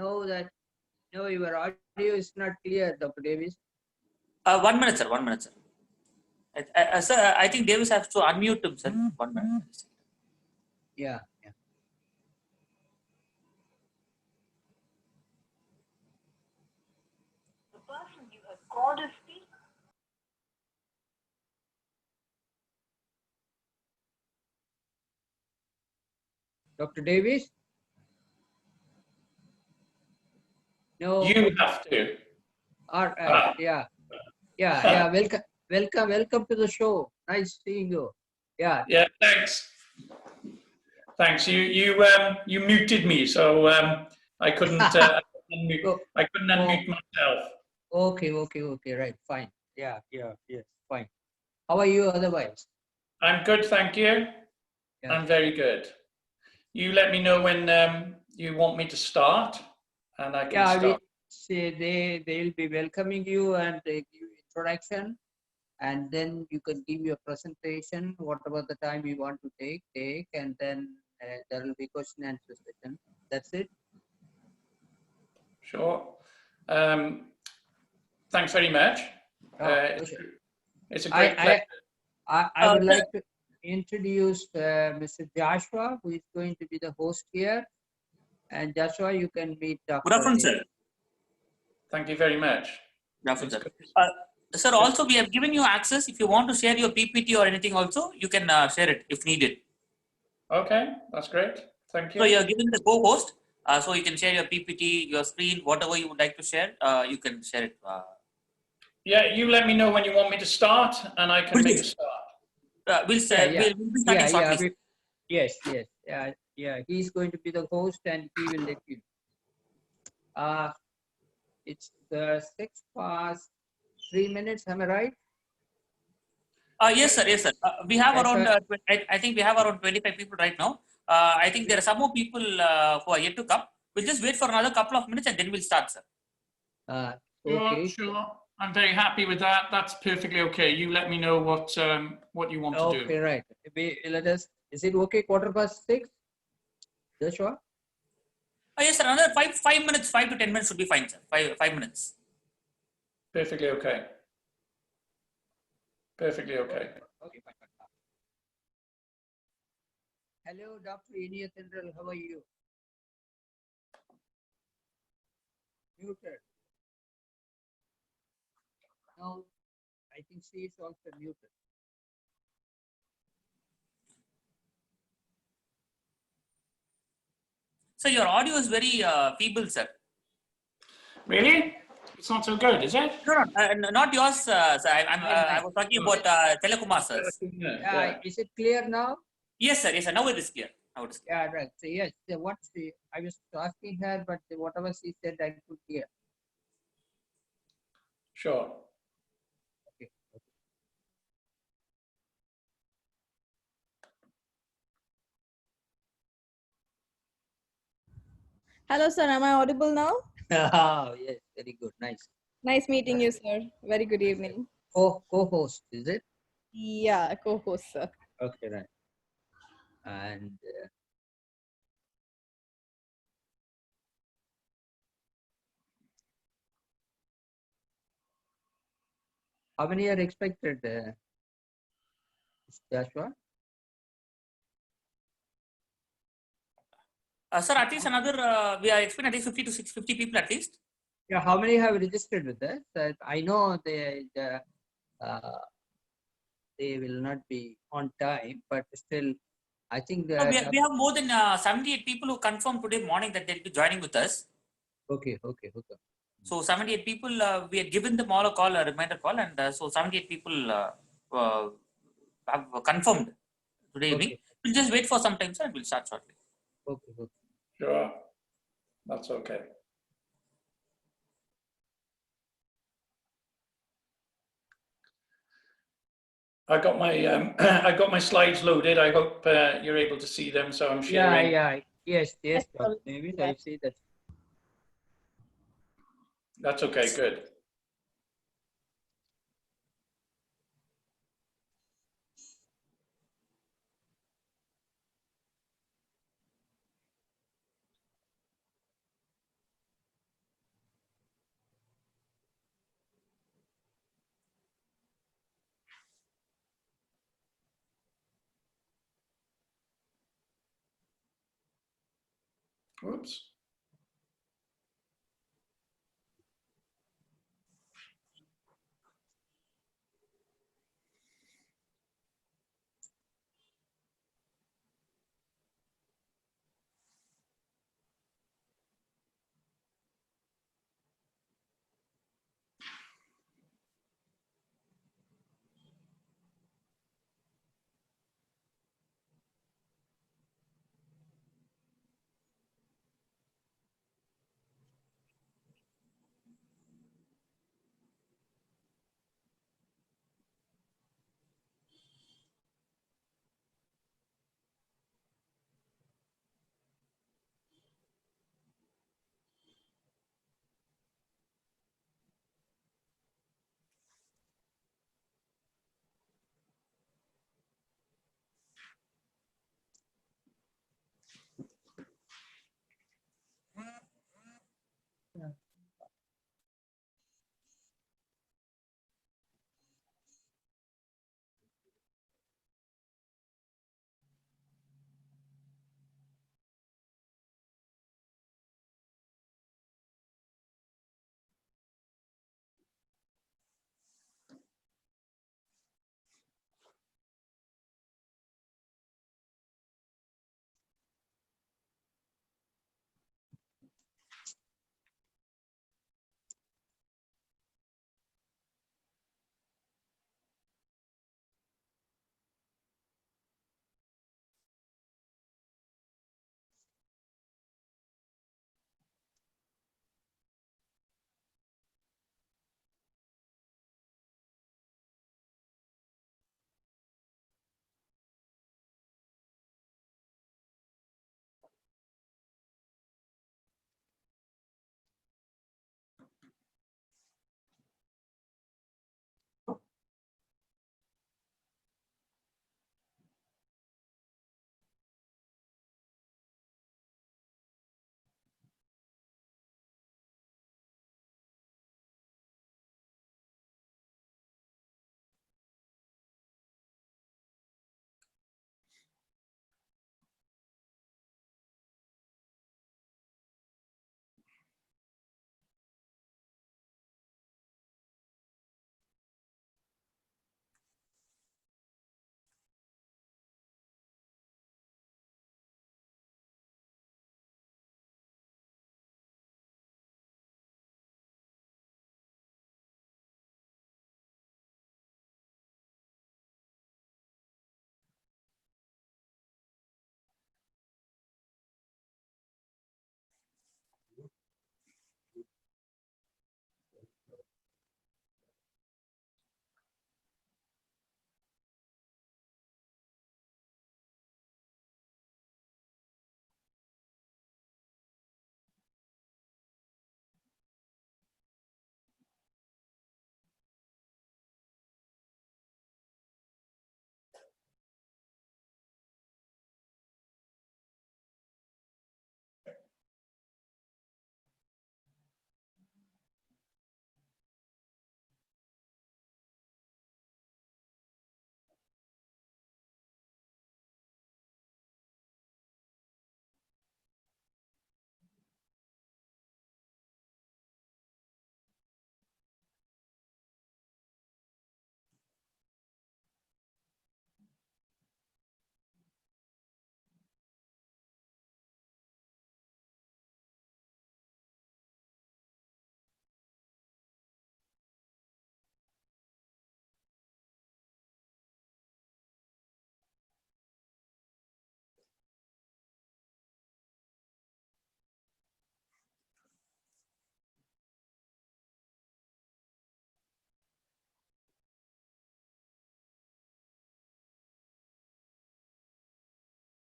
know that no, your audio is not clear, Dr. Davis. 1 minute, sir. 1 minute, sir. Sir, I think Davis has to unmute himself. 1 minute. Yeah. The person you have called is speaking. Dr. Davis? No. You have to. Yeah. Welcome to the show. Nice seeing you. Yeah. Yeah, thanks. Thanks. You muted me, so I couldn't unmute myself. Okay. Right. Fine. Yes. Fine. How are you otherwise? I'm good, thank you. Yeah. I'm very good. You let me know when you want me to start, and I can start. Say they'll be welcoming you and they give you introduction, and then you can give your presentation, whatever the time you want to take, and then there will be question and answer session. That's it. Sure. Thanks very much. It's a great pleasure. I would like to introduce Mr. Joshua, who is going to be the host here. And Joshua, you can meet Dr. Good afternoon, sir. Thank you very much. Good afternoon, sir. Sir, also we have given you access. If you want to share your PPT or anything also, you can share it if needed. Okay, that's great. Thank you. So you are given the co-host, so you can share your PPT, your screen, whatever you would like to share, you can share it. Yeah, you let me know when you want me to start, and I can make a start. We'll be starting shortly. Yes. He's going to be the host, and he will let you. It's 3:06. Am I right? Yes, sir. We have around. I think we have around 25 people right now. I think there are some more people who are yet to come. We'll just wait for another couple of minutes and then we'll start, sir. Okay. Sure. I'm very happy with that. That's perfectly okay. You let me know what you want to do. Okay, right. Is it okay? 6:15, Joshua? Yes, sir. Another 5 minutes, 5 to 10 minutes should be fine, sir. 5 minutes. Perfectly okay. Perfectly okay. Okay, fine. Hello, Dr. Inia Tendral. How are you? Muted. No, I think she is also muted. So your audio is very feeble, sir. Really? It's not so good, is it? No, not yours, sir. I was talking about Telekumar, sir. Is it clear now? Yes, sir. Now it is clear. Yeah, right. So yes, I was asking her, but whatever she said, I could hear. Sure. Okay. Hello, sir. Am I audible now? Oh, yes. Very good. Nice. Nice meeting you, sir. Very good evening. Co-host, is it? Yeah, co-host, sir. Okay, right. And how many are expected, Joshua? Sir, at least another, we are expecting at least 50 to 650 people at least. Yeah, how many have registered with us? I know they will not be on time, but still, I think we have more than 78 people who confirmed today morning that they'll be joining with us. Okay. So 78 people, we had given them all a reminder call, and so 78 people have confirmed today evening. We'll just wait for some time, sir, and we'll start shortly. Okay. Sure. That's okay. I got my slides loaded. I hope you're able to see them. So I'm sharing. Yeah. Yes. Maybe I see that. That's okay. Good. Whoops.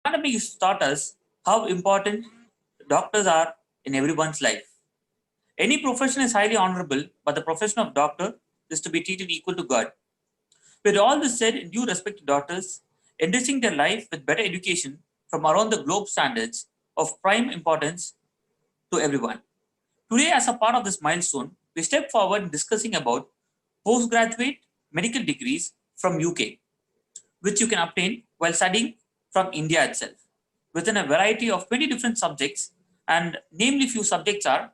Pandemic has taught us how important doctors are in everyone's life. Any profession is highly honorable, but the profession of doctor is to be treated equal to God. With all this said, in due respect to doctors, enriching their life with better education from around the globe standards of prime importance to everyone. Today, as a part of this milestone, we step forward in discussing about postgraduate medical degrees from UK, which you can obtain while studying from India itself, within a variety of 20 different subjects and namely few subjects are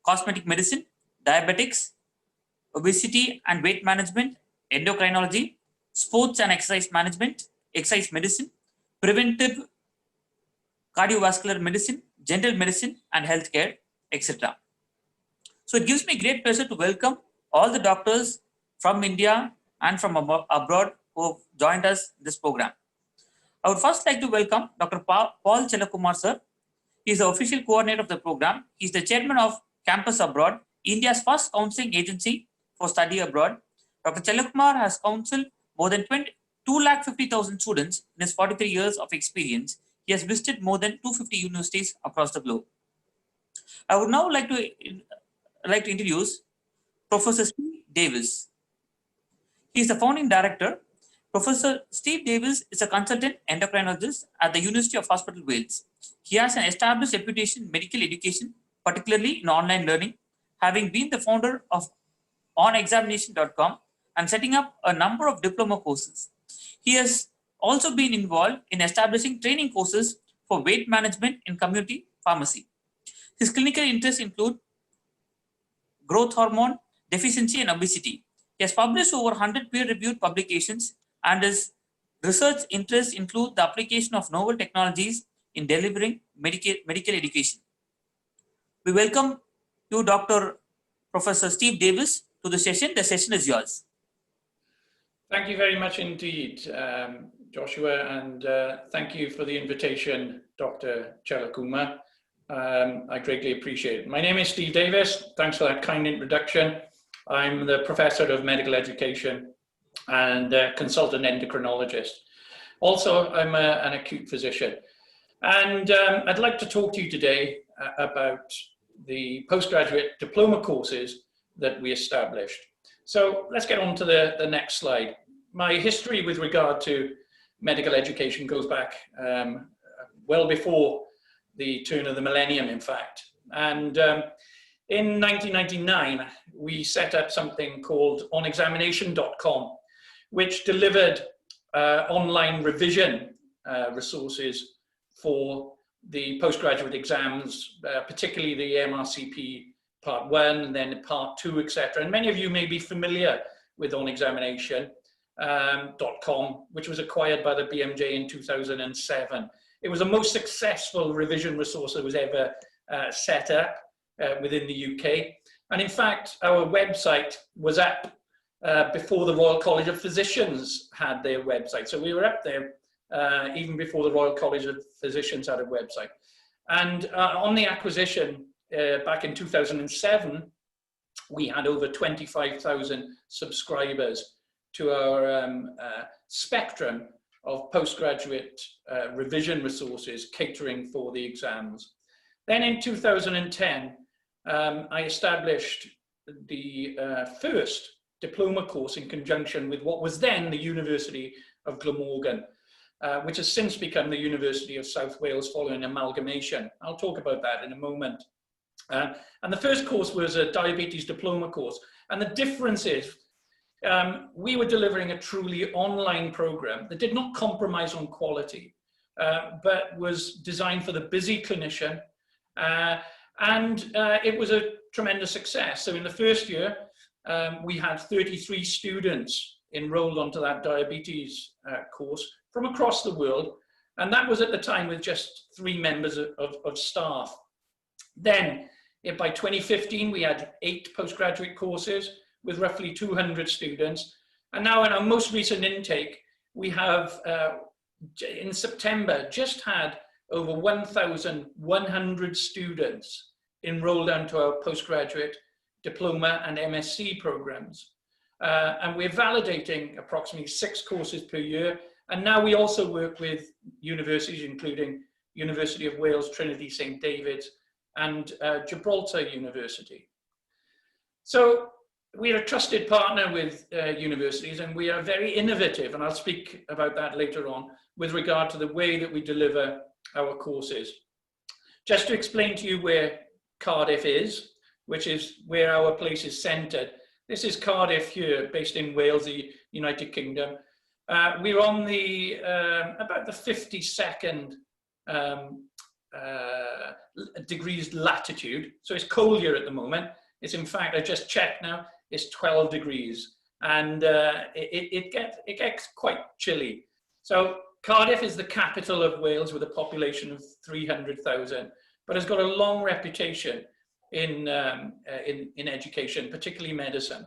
cosmetic medicine, diabetics, obesity and weight management, endocrinology, sports and exercise management, exercise medicine, preventive cardiovascular medicine, general medicine and healthcare, etc. So it gives me great pleasure to welcome all the doctors from India and from abroad who have joined us in this program. I would first like to welcome Dr. Paul Chelakumar sir. He is the official coordinator of the program. He is the chairman of Campus Abroad, India's first counseling agency for study abroad. Dr. Chelakumar has counseled more than 250,000 students in his 43 years of experience. He has visited more than 250 universities across the globe. I would now like to introduce Professor Steve Davis. He is the founding director. Professor Steve Davis is a consultant endocrinologist at the University of Hospital Wales. He has an established reputation in medical education, particularly in online learning, having been the founder of onexamination.com and setting up a number of diploma courses. He has also been involved in establishing training courses for weight management in community pharmacy. His clinical interests include growth hormone deficiency and obesity. He has published over 100 peer-reviewed publications, and his research interests include the application of novel technologies in delivering medical education. We welcome you, Dr. Professor Steve Davis, to the session. The session is yours. Thank you very much indeed, Joshua, and thank you for the invitation, Dr. Chelakumar. I greatly appreciate it. My name is Steve Davis. Thanks for that kind introduction. I'm the Professor of Medical Education and consultant endocrinologist. Also, I'm an acute physician. And I'd like to talk to you today about the postgraduate diploma courses that we established. So let's get on to the next slide. My history with regard to medical education goes back well before the turn of the millennium, in fact. And in 1999, we set up something called onexamination.com, which delivered online revision resources for the postgraduate exams, particularly the MRCP Part 1 and then Part 2, etc. And many of you may be familiar with onexamination.com, which was acquired by the BMJ in 2007. It was the most successful revision resource that was ever set up within the UK. And in fact, our website was up before the Royal College of Physicians had their website. So we were up there even before the Royal College of Physicians had a website. And on the acquisition back in 2007, we had over 25,000 subscribers to our spectrum of postgraduate revision resources catering for the exams. Then in 2010, I established the first diploma course in conjunction with what was then the University of Glamorgan, which has since become the University of South Wales following amalgamation. I'll talk about that in a moment. And the first course was a diabetes diploma course. And the difference is we were delivering a truly online program that did not compromise on quality, but was designed for the busy clinician. And it was a tremendous success. So in the first year, we had 33 students enrolled onto that diabetes course from across the world. And that was at the time with just 3 members of staff. Then by 2015, we had 8 postgraduate courses with roughly 200 students. And now in our most recent intake, we have, in September, just had over 1,100 students enrolled onto our postgraduate diploma and MSc programs. And we're validating approximately 6 courses per year. And now we also work with universities, including University of Wales, Trinity St. David's, and Gibraltar University. So we're a trusted partner with universities, and we are very innovative, and I'll speak about that later on, with regard to the way that we deliver our courses. Just to explain to you where Cardiff is, which is where our place is centred. This is Cardiff here, based in Wales, the United Kingdom. We're on the about the 52nd degrees latitude. So it's cold here at the moment. It's in fact, I just checked now, it's 12 degrees. And it gets quite chilly. So Cardiff is the capital of Wales with a population of 300,000, but has got a long reputation in education, particularly medicine.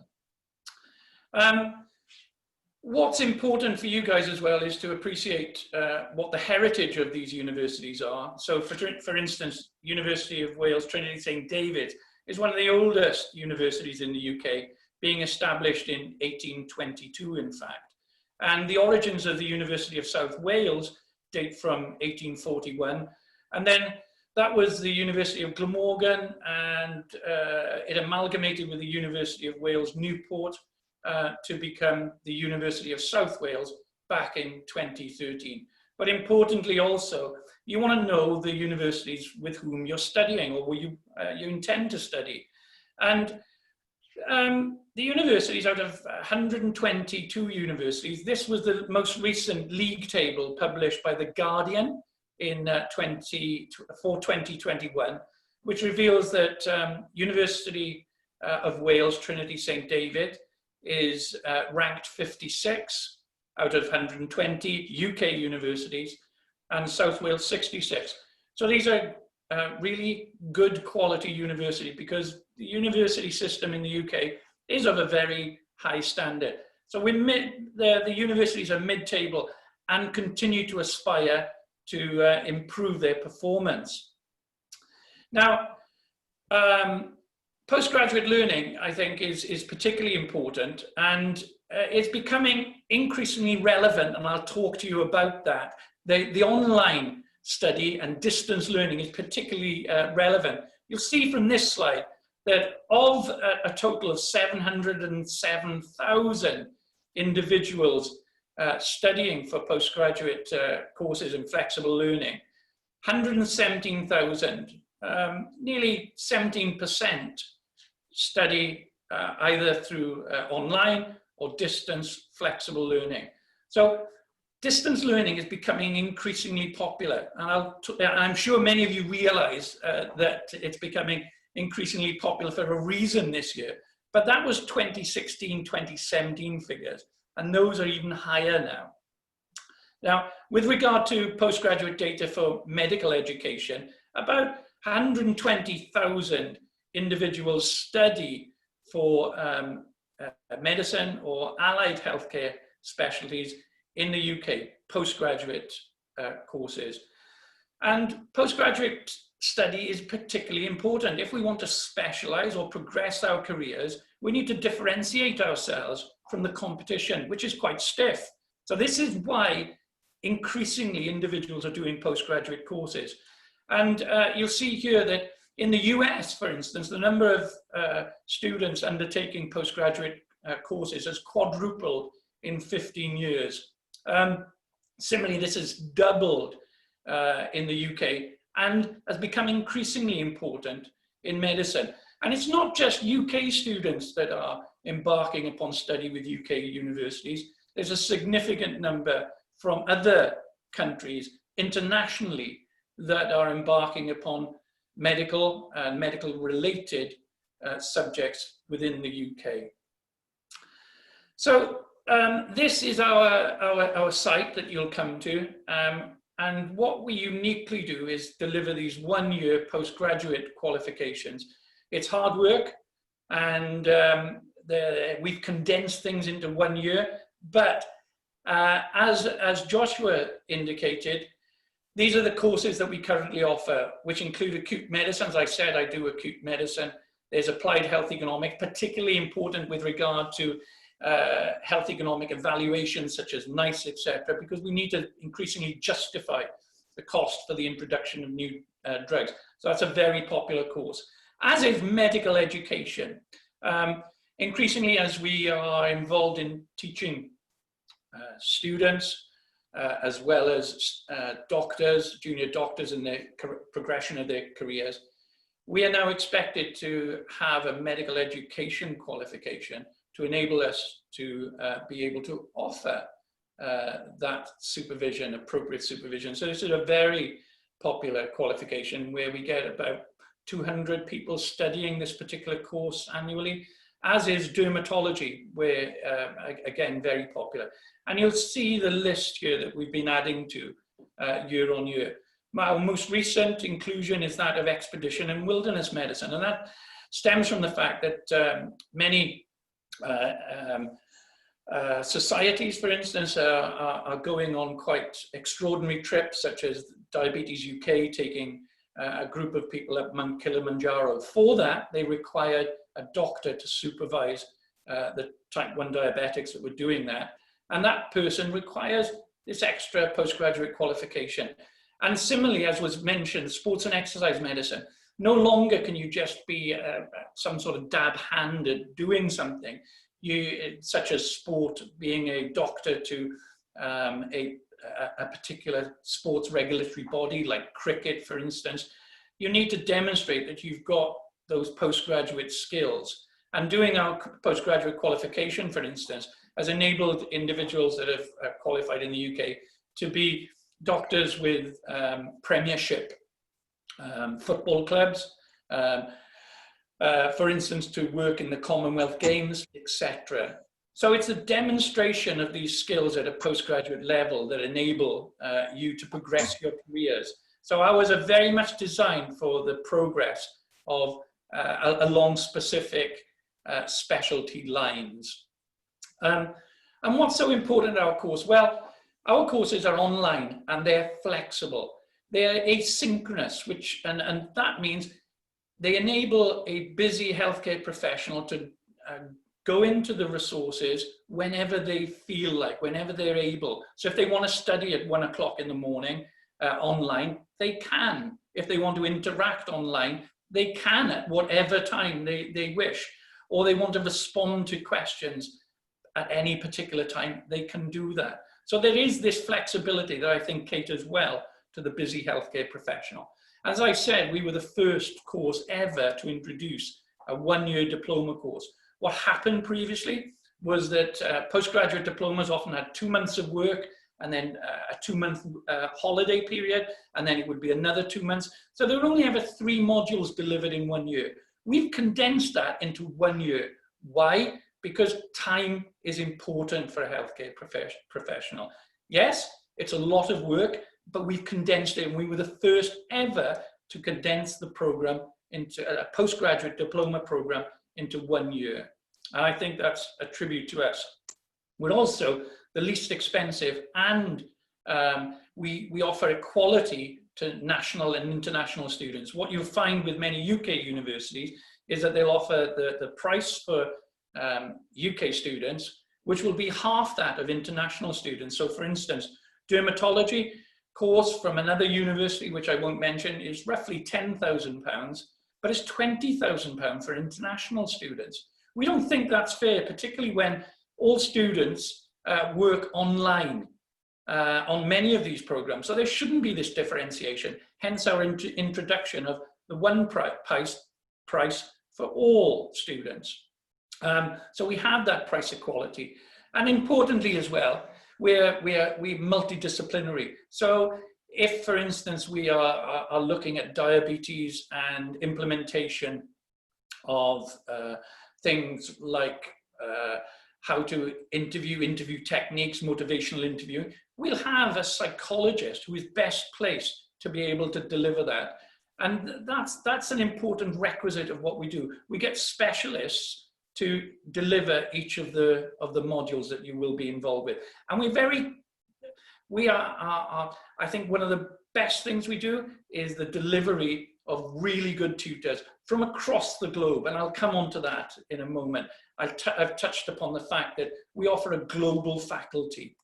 What's important for you guys as well is to appreciate what the heritage of these universities are. So for instance, University of Wales, Trinity St. David's is one of the oldest universities in the UK, being established in 1822, in fact. And the origins of the University of South Wales date from 1841. And then that was the University of Glamorgan, and it amalgamated with the University of Wales, Newport, to become the University of South Wales back in 2013. But importantly also, you want to know the universities with whom you're studying or where you intend to study. And the universities, out of 122 universities, this was the most recent league table published by The Guardian in 2021, which reveals that University of Wales, Trinity St. David, is ranked 56 out of 120 UK universities, and South Wales 66. So these are really good quality university, because the university system in the UK is of a very high standard. So the universities are mid-table and continue to aspire to improve their performance. Now, postgraduate learning, I think, is particularly important, and it's becoming increasingly relevant, and I'll talk to you about that. The online study and distance learning is particularly relevant. You'll see from this slide that of a total of 707,000 individuals studying for postgraduate courses in flexible learning, 117,000, nearly 17%, study either through online or distance flexible learning. So distance learning is becoming increasingly popular, and I'm sure many of you realize that it's becoming increasingly popular for a reason this year, but that was 2016, 2017 figures, and those are even higher now. Now, with regard to postgraduate data for medical education, about 120,000 individuals study for medicine or allied healthcare specialties in the UK, postgraduate courses. And postgraduate study is particularly important. If we want to specialize or progress our careers, we need to differentiate ourselves from the competition, which is quite stiff. So this is why increasingly individuals are doing postgraduate courses. And you'll see here that in the US, for instance, the number of students undertaking postgraduate courses has quadrupled in 15 years. Similarly, this has doubled in the UK and has become increasingly important in medicine. And it's not just UK students that are embarking upon study with UK universities. There's a significant number from other countries internationally that are embarking upon medical and medical related subjects within the UK. So this is our site that you'll come to. And what we uniquely do is deliver these one-year postgraduate qualifications. It's hard work, and we've condensed things into 1 year, but as Joshua indicated, these are the courses that we currently offer, which include acute medicine. As I said, I do acute medicine. There's applied health economics, particularly important with regard to health economic evaluations such as NICE, etc., because we need to increasingly justify the cost for the introduction of new drugs. So that's a very popular course, as is medical education. Increasingly, as we are involved in teaching students, as well as doctors, junior doctors in the progression of their careers, we are now expected to have a medical education qualification to enable us to be able to offer that supervision, appropriate supervision. So this is a very popular qualification where we get about 200 people studying this particular course annually, as is dermatology, where, again, very popular. And you'll see the list here that we've been adding to year on year. Our most recent inclusion is that of expedition and wilderness medicine, and that stems from the fact that many societies, for instance, are going on quite extraordinary trips, such as Diabetes UK taking a group of people up Mount Kilimanjaro. For that, they required a doctor to supervise the type 1 diabetics that were doing that. And that person requires this extra postgraduate qualification. And similarly, as was mentioned, sports and exercise medicine, no longer can you just be some sort of dab hand at doing something, such as sport, being a doctor to a particular sports regulatory body like cricket, for instance. You need to demonstrate that you've got those postgraduate skills. And doing our postgraduate qualification, for instance, has enabled individuals that have qualified in the UK to be doctors with premiership football clubs, for instance, to work in the Commonwealth Games, etc. So it's a demonstration of these skills at a postgraduate level that enable you to progress your careers. So ours are very much designed for the progress of along specific specialty lines. And what's so important in our course? Well, our courses are online and they're flexible. They're asynchronous, and that means they enable a busy healthcare professional to go into the resources whenever they feel like, whenever they're able. So if they want to study at 1 o'clock in the morning online, they can. If they want to interact online, they can at whatever time they wish. Or they want to respond to questions at any particular time, they can do that. So there is this flexibility that I think caters well to the busy healthcare professional. As I said, we were the first course ever to introduce a 1-year diploma course. What happened previously was that postgraduate diplomas often had 2 months of work and then a 2-month holiday period, and then it would be another 2 months. So there were only ever 3 modules delivered in 1 year. We've condensed that into 1 year. Why? Because time is important for a healthcare professional. Yes, it's a lot of work, but we've condensed it, and we were the first ever to condense the program into a postgraduate diploma program into 1 year. And I think that's a tribute to us. We're also the least expensive, and we offer equality to national and international students. What you'll find with many UK universities is that they'll offer the price for UK students, which will be half that of international students. So for instance, dermatology course from another university, which I won't mention, is roughly £10,000, but it's £20,000 for international students. We don't think that's fair, particularly when all students work online on many of these programs. So there shouldn't be this differentiation, hence our introduction of the one price for all students. So we have that price equality. And importantly as well, we're multidisciplinary. So if, for instance, we are looking at diabetes and implementation of things like how to interview techniques, motivational interviewing, we'll have a psychologist who is best placed to be able to deliver that. And that's an important requisite of what we do. We get specialists to deliver each of the modules that you will be involved with. And we are I think one of the best things we do is the delivery of really good tutors from across the globe. And I'll come on to that in a moment. I've touched upon the fact that we offer a global faculty.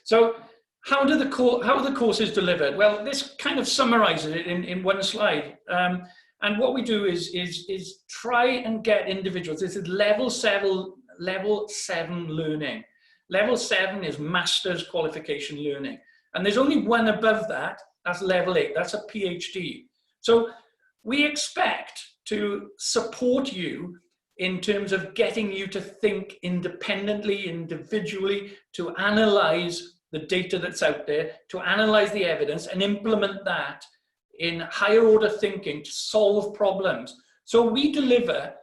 So how are the courses delivered? Well, this kind of summarizes it in one slide. And what we do is try and get individuals. This is level 7 learning. Level 7 is master's qualification learning. And there's only one above that, that's level 8, that's a PhD. So we expect to support you in terms of getting you to think independently, individually, to analyze the data that's out there, to analyze the evidence and implement that in higher order thinking to solve problems. So we deliver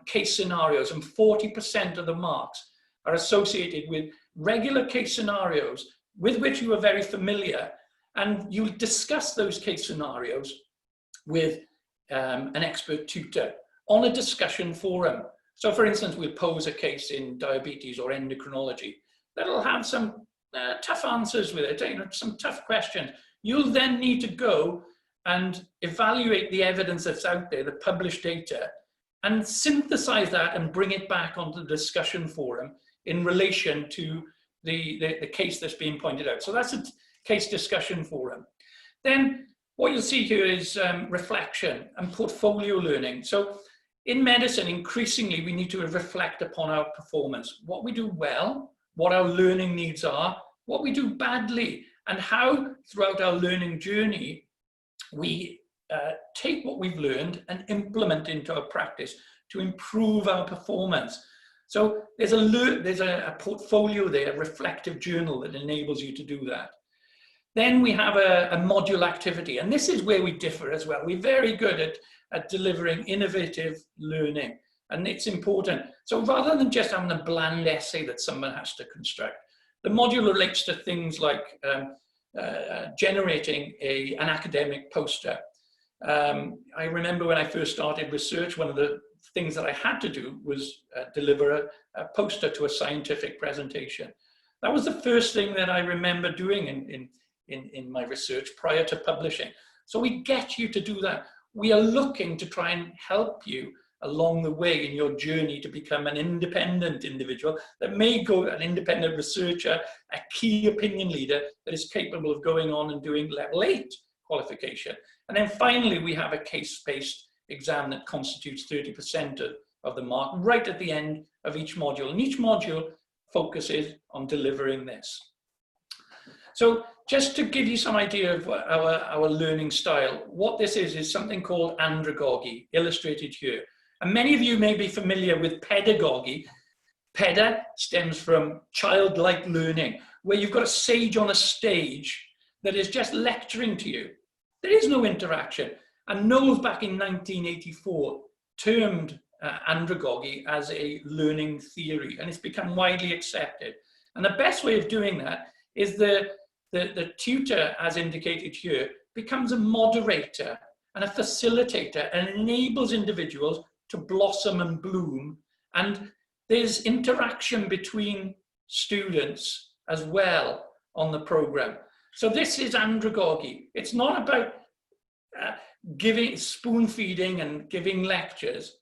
case scenarios, and 40% of the marks are associated with regular case scenarios with which you are very familiar, and you discuss those case scenarios with an expert tutor on a discussion forum. So for instance, we'll pose a case in diabetes or endocrinology that'll have some tough answers with it, some tough questions. You'll then need to go and evaluate the evidence that's out there, the published data, and synthesize that and bring it back onto the discussion forum in relation to the case that's being pointed out. So that's a case discussion forum. Then what you'll see here is reflection and portfolio learning. So in medicine, increasingly, we need to reflect upon our performance, what we do well, what our learning needs are, what we do badly, and how throughout our learning journey, we take what we've learned and implement into our practice to improve our performance. So there's a portfolio there, a reflective journal that enables you to do that. Then we have a module activity, and this is where we differ as well. We're very good at delivering innovative learning, and it's important. So rather than just having a bland essay that someone has to construct, the module relates to things like generating an academic poster. I remember when I first started research, one of the things that I had to do was deliver a poster to a scientific presentation. That was the first thing that I remember doing in my research prior to publishing. So we get you to do that. We are looking to try and help you along the way in your journey to become an independent individual that may go, an independent researcher, a key opinion leader that is capable of going on and doing level 8 qualification. And then finally, we have a case-based exam that constitutes 30% of the mark right at the end of each module. And each module focuses on delivering this. So just to give you some idea of our learning style, what this is something called andragogy, illustrated here. And many of you may be familiar with pedagogy. Peda stems from childlike learning, where you've got a sage on a stage that is just lecturing to you. There is no interaction. And Knowles, back in 1984, termed andragogy as a learning theory, and it's become widely accepted. And the best way of doing that is the tutor, as indicated here, becomes a moderator and a facilitator and enables individuals to blossom and bloom. And there's interaction between students as well on the program. So this is andragogy. It's not about giving spoon feeding and giving lectures.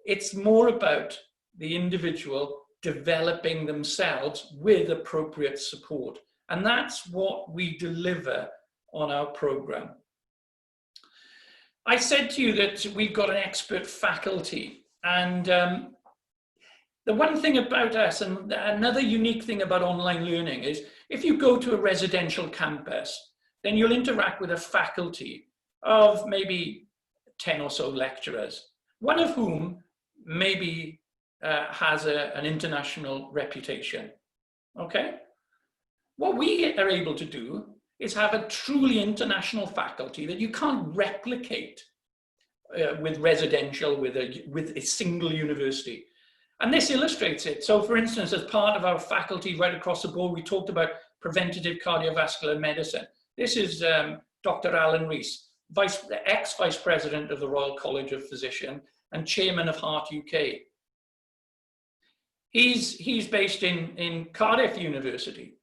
It's more about the individual developing themselves with appropriate support. And that's what we deliver on our program. I said to you that we've got an expert faculty, and the one thing about us, and another unique thing about online learning, is if you go to a residential campus, then you'll interact with a faculty of maybe 10 or so lecturers, one of whom maybe has an international reputation, okay? What we are able to do is have a truly international faculty that you can't replicate with residential, with a single university. And this illustrates it. So for instance, as part of our faculty right across the board, we talked about preventative cardiovascular medicine. This is Dr. Alan Rees, ex-Vice President of the Royal College of Physicians and Chairman of Heart UK. He's based in Cardiff University,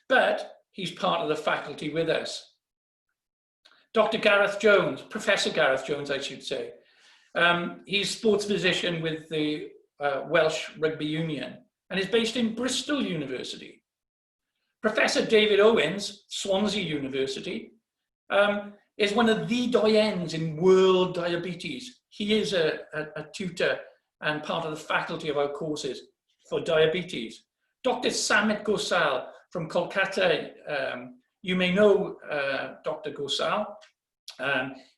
but he's part of the faculty with us. Dr. Gareth Jones, Professor Gareth Jones, I should say. He's sports physician with the Welsh Rugby Union and is based in Bristol University. Professor David Owens, Swansea University, is one of the doyens in world diabetes. He is a tutor and part of the faculty of our courses for diabetes. Dr. Samit Gosal from Kolkata, you may know Dr. Gosal.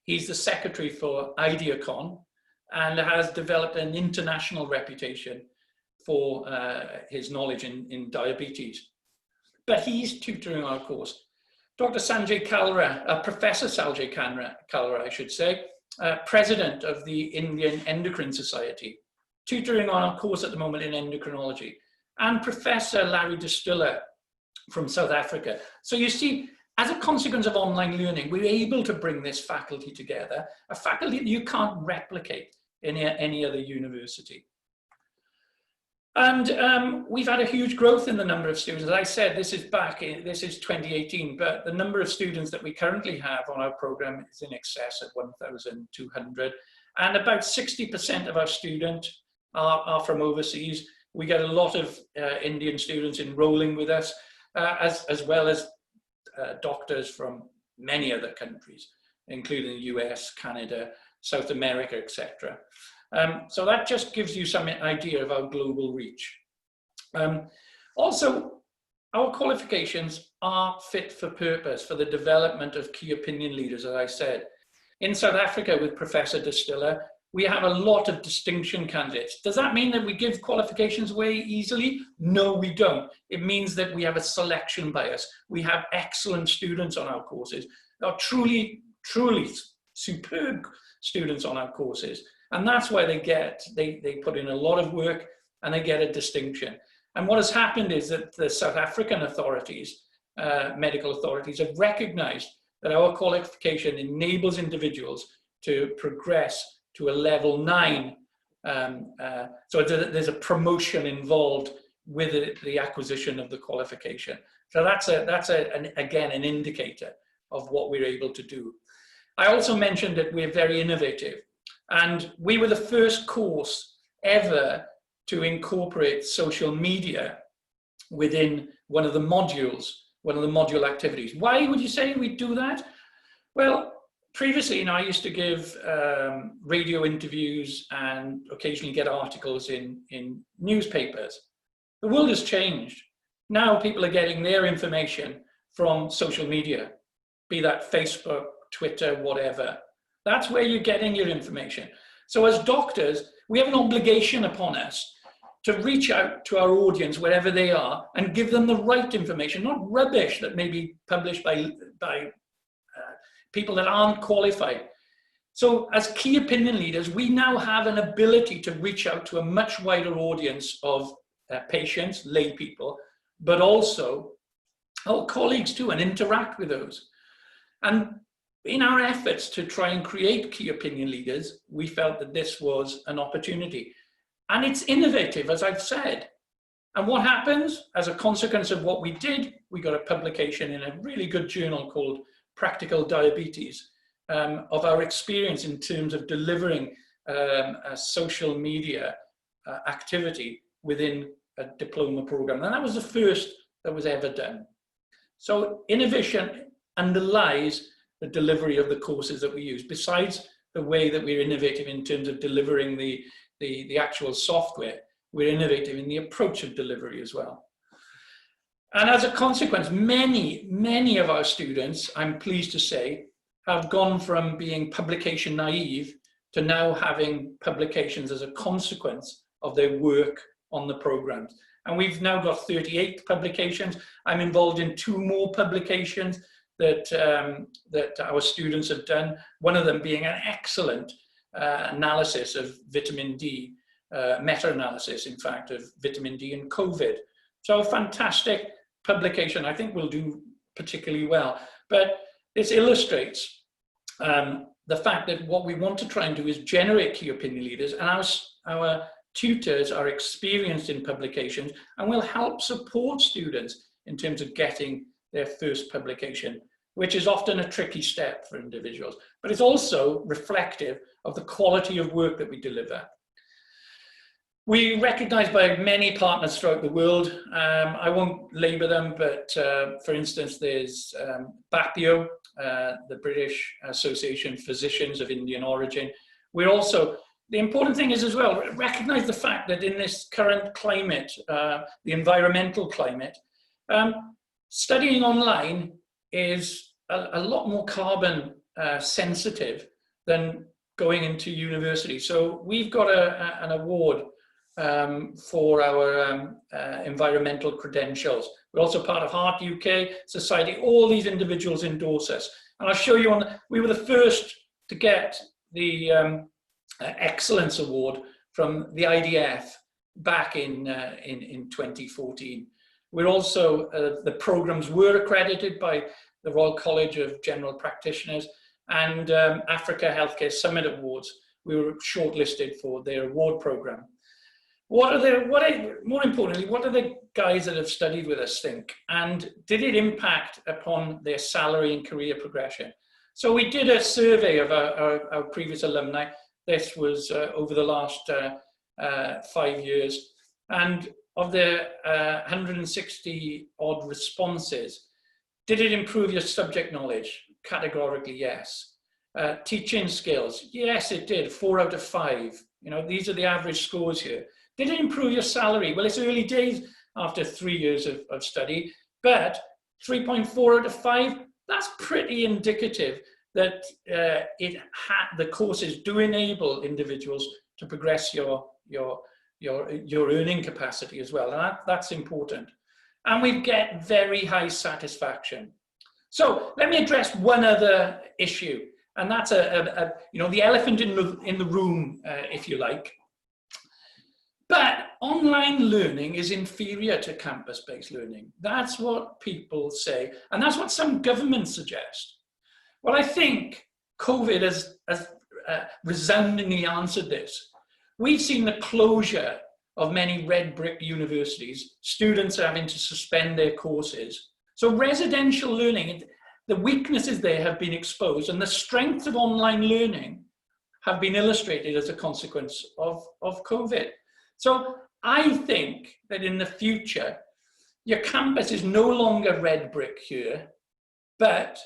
He's the secretary for IdeaCon and has developed an international reputation for his knowledge in diabetes. But he's tutoring our course. Dr. Sanjay Kalra, Professor Sanjay Kalra, I should say, President of the Indian Endocrine Society, tutoring on our course at the moment in endocrinology, and Professor Larry Distiller from South Africa. So you see, as a consequence of online learning, we're able to bring this faculty together, a faculty that you can't replicate in any other university. And we've had a huge growth in the number of students. As I said, this is 2018, but the number of students that we currently have on our program is in excess of 1,200. And about 60% of our students are from overseas. We get a lot of Indian students enrolling with us, as well as doctors from many other countries, including the US, Canada, South America, etc. So that just gives you some idea of our global reach. Also, our qualifications are fit for purpose for the development of key opinion leaders, as I said. In South Africa with Professor Distiller, we have a lot of distinction candidates. Does that mean that we give qualifications away easily? No, we don't. It means that we have a selection bias. We have excellent students on our courses. They are truly, truly superb students on our courses. And that's why they put in a lot of work and they get a distinction. And what has happened is that the South African authorities, medical authorities, have recognized that our qualification enables individuals to progress to a level 9. So there's a promotion involved with the acquisition of the qualification. So that's again, an indicator of what we're able to do. I also mentioned that we're very innovative. And we were the first course ever to incorporate social media within one of the module activities. Why would you say we do that? Well, previously, I used to give radio interviews and occasionally get articles in newspapers. The world has changed. Now people are getting their information from social media, be that Facebook, Twitter, whatever. That's where you're getting your information. So as doctors, we have an obligation upon us to reach out to our audience wherever they are and give them the right information, not rubbish that may be published by people that aren't qualified. So as key opinion leaders, we now have an ability to reach out to a much wider audience of patients, lay people, but also our colleagues too, and interact with those. And in our efforts to try and create key opinion leaders, we felt that this was an opportunity. And it's innovative, as I've said. And what happens as a consequence of what we did, we got a publication in a really good journal called Practical Diabetes of our experience in terms of delivering a social media activity within a diploma program. And that was the first that was ever done. So innovation underlies the delivery of the courses that we use, besides the way that we're innovative in terms of delivering the actual software, we're innovative in the approach of delivery as well. And as a consequence, many of our students, I'm pleased to say, have gone from being publication naive to now having publications as a consequence of their work on the programs. And we've now got 38 publications. I'm involved in 2 more publications that our students have done, one of them being an excellent analysis of vitamin D, meta-analysis, in fact, of vitamin D and COVID. So a fantastic publication, I think will do particularly well. But this illustrates the fact that what we want to try and do is generate key opinion leaders, and our tutors are experienced in publications and will help support students in terms of getting their first publication, which is often a tricky step for individuals, but it's also reflective of the quality of work that we deliver. We recognized by many partners throughout the world. I won't labor them, but for instance, there's BAPIO, the British Association of Physicians of Indian Origin. We're also, the important thing is as well, recognize the fact that in this current climate, the environmental climate, studying online is a lot more carbon sensitive than going into university. So we've got an award for our environmental credentials. We're also part of Heart UK, Society. All these individuals endorse us. And I'll show you we were the first to get the Excellence Award from the IDF back in 2014. We're also, the programs were accredited by the Royal College of General Practitioners and Africa Healthcare Summit Awards. We were shortlisted for their award program. More importantly, what do the guys that have studied with us think? And did it impact upon their salary and career progression? So we did a survey of our previous alumni. This was over the last 5 years. And of the 160 odd responses, did it improve your subject knowledge? Categorically, yes. Teaching skills, yes, it did. 4 out of 5. You know, these are the average scores here. Did it improve your salary? Well, it's early days after 3 years of study, but 3.4 out of 5, that's pretty indicative that the courses do enable individuals to progress your earning capacity as well, and that's important. And we get very high satisfaction. So let me address one other issue, and that's the elephant in the room, if you like. But online learning is inferior to campus-based learning. That's what people say, and that's what some governments suggest. Well, I think COVID has resoundingly answered this. We've seen the closure of many red brick universities, students having to suspend their courses. So residential learning, the weaknesses there have been exposed, and the strengths of online learning have been illustrated as a consequence of COVID. So I think that in the future, your campus is no longer red brick here, but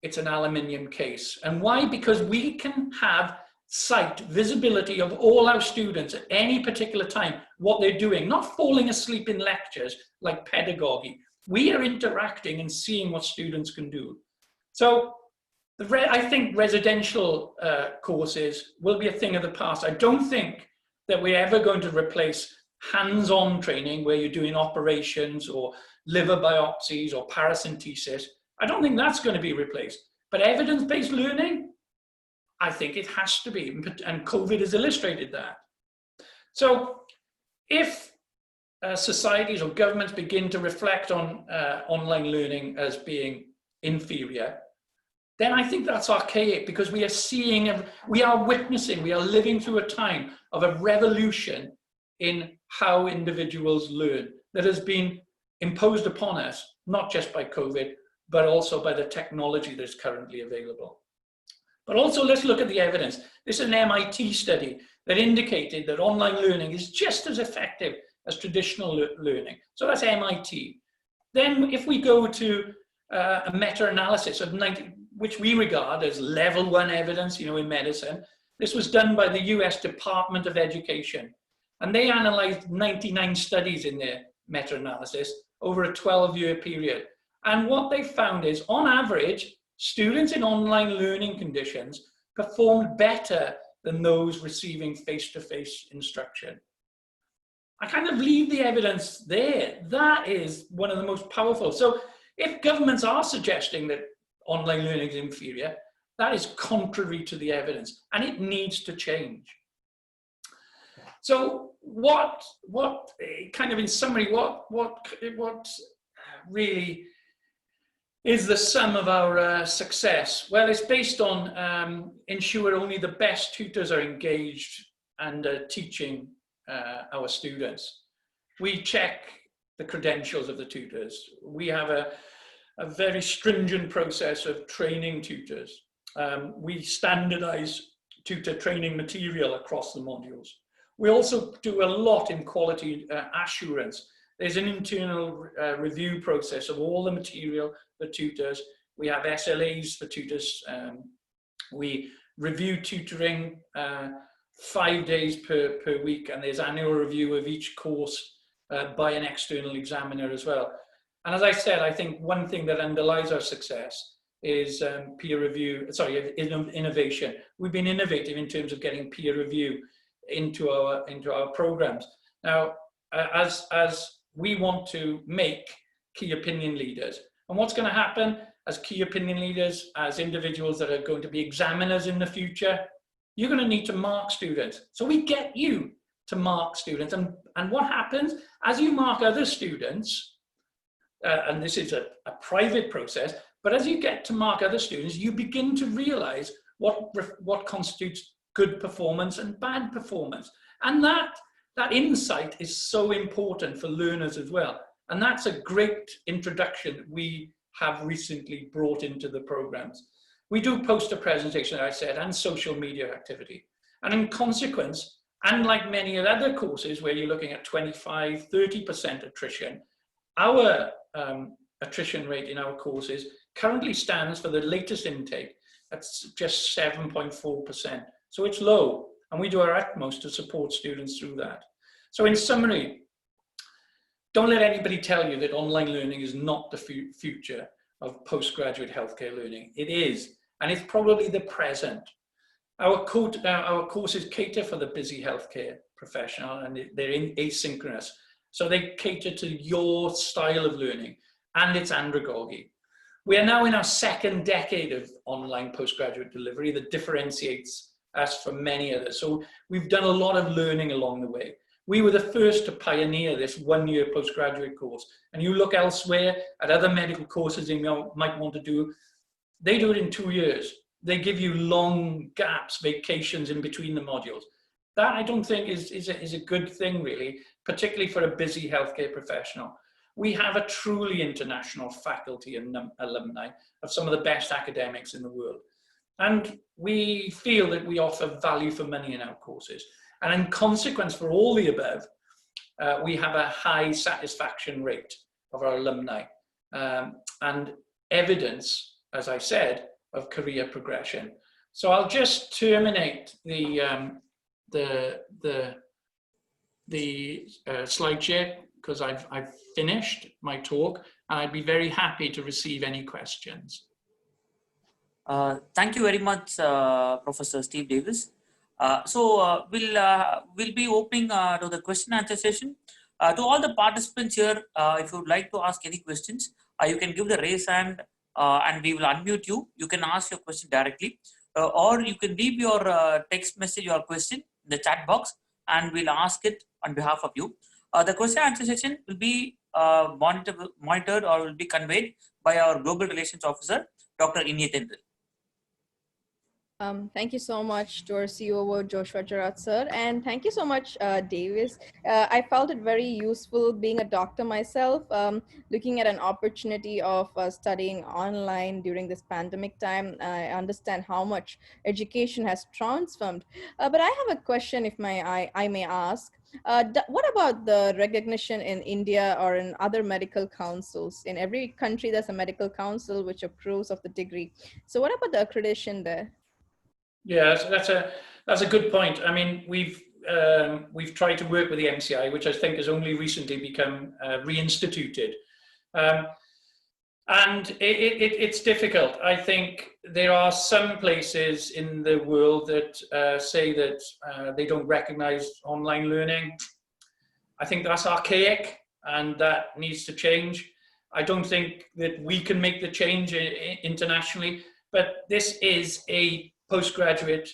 it's an aluminium case. And why? Because we can have sight, visibility of all our students at any particular time, what they're doing, not falling asleep in lectures like pedagogy. We are interacting and seeing what students can do. So I think residential courses will be a thing of the past. I don't think that we're ever going to replace hands-on training where you're doing operations or liver biopsies or paracentesis. I don't think that's going to be replaced. But evidence-based learning, I think it has to be, and COVID has illustrated that. So if societies or governments begin to reflect on online learning as being inferior, then I think that's archaic, because we are seeing, we are witnessing, we are living through a time of a revolution in how individuals learn that has been imposed upon us, not just by COVID, but also by the technology that's currently available. But also let's look at the evidence. This is an MIT study that indicated that online learning is just as effective as traditional learning. So that's MIT. Then if we go to a meta-analysis of which we regard as level 1 evidence, in medicine. This was done by the US Department of Education. And they analyzed 99 studies in their meta-analysis over a 12-year period. And what they found is, on average, students in online learning conditions performed better than those receiving face-to-face instruction. I kind of leave the evidence there. That is one of the most powerful. So if governments are suggesting that online learning is inferior, that is contrary to the evidence, and it needs to change. So what kind of in summary, what really is the sum of our success? Well, it's based on ensure only the best tutors are engaged and teaching our students. We check the credentials of the tutors. We have a very stringent process of training tutors. We standardize tutor training material across the modules. We also do a lot in quality assurance. There's an internal review process of all the material for tutors. We have SLAs for tutors. We review tutoring 5 days per week, and there's annual review of each course by an external examiner as well. And as I said, I think one thing that underlies our success is innovation. We've been innovative in terms of getting peer review into our programs. Now, as we want to make key opinion leaders, and what's going to happen as key opinion leaders, as individuals that are going to be examiners in the future, you're going to need to mark students. So we get you to mark students. And what happens as you mark other students, and this is a private process, but as you get to mark other students, you begin to realize what constitutes good performance and bad performance. And that insight is so important for learners as well. And that's a great introduction we have recently brought into the programs. We do poster presentation, as I said, and social media activity. And in consequence, unlike many other courses where you're looking at 25, 30% attrition, our attrition rate in our courses currently stands for the latest intake at just 7.4%. So it's low, and we do our utmost to support students through that. So in summary, don't let anybody tell you that online learning is not the future of postgraduate healthcare learning. It is, and it's probably the present. Our courses cater for the busy healthcare professional, and they're asynchronous. So they cater to your style of learning, and it's andragogy. We are now in our second decade of online postgraduate delivery that differentiates us from many others. So we've done a lot of learning along the way. We were the first to pioneer this one-year postgraduate course. And you look elsewhere at other medical courses you might want to do, they do it in 2 years. They give you long gaps, vacations in between the modules. That I don't think is a good thing really, particularly for a busy healthcare professional. We have a truly international faculty and alumni of some of the best academics in the world. And we feel that we offer value for money in our courses. And in consequence for all the above, we have a high satisfaction rate of our alumni and evidence, as I said, of career progression. So I'll just terminate the slide share because I've finished my talk, and I'd be very happy to receive any questions. Thank you very much, Professor Steve Davis. We'll be opening to the question and answer session. To all the participants here, if you would like to ask any questions, you can give the raise hand and we will unmute you. You can ask your question directly, or you can leave your text message or question in the chat box and we'll ask it on behalf of you. The question and answer session will be monitored or will be conveyed by our Global Relations Officer, Dr. Inyatendra. Thank you so much to our COO, Joshua Gerard, sir. And thank you so much, Davis. I felt it very useful being a doctor myself, looking at an opportunity of studying online during this pandemic time. I understand how much education has transformed. But I have a question, if I may ask. What about the recognition in India or in other medical councils? In every country, there's a medical council which approves of the degree. So what about the accreditation there? Yeah, that's a good point. I mean, we've tried to work with the MCI, which I think has only recently become reinstituted, and it's difficult. I think there are some places in the world that say that they don't recognize online learning. I think that's archaic, and that needs to change. I don't think that we can make the change internationally, but this is a postgraduate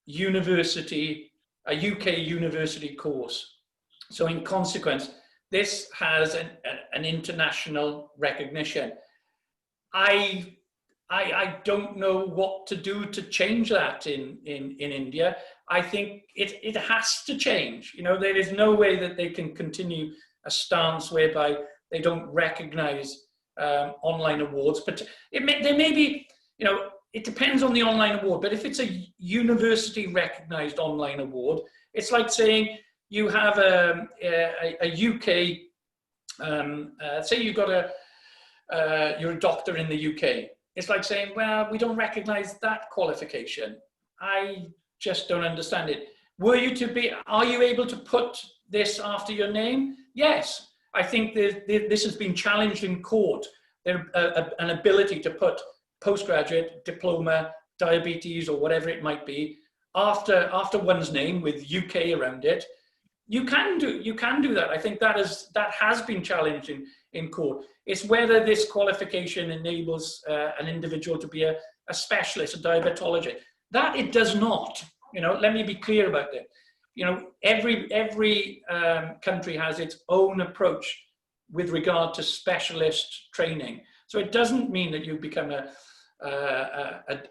university, a UK university course. So in consequence, this has an international recognition. I don't know what to do to change that in India. I think it has to change. You know, there is no way that they can continue a stance whereby they don't recognize online awards. But there may be, you know, it depends on the online award, but if it's a university recognized online award, it's like saying you have a UK, say you've got you're a doctor in the UK. It's like saying, well, we don't recognize that qualification. I just don't understand it. Are you able to put this after your name? Yes. I think this has been challenged in court. There an ability to put postgraduate, diploma, diabetes, or whatever it might be, after one's name with UK around it. you can do that. I think that has been challenging in court. It's whether this qualification enables an individual to be a specialist, a diabetologist. That it does not. Let me be clear about that. Every country has its own approach with regard to specialist training. So it doesn't mean that you become a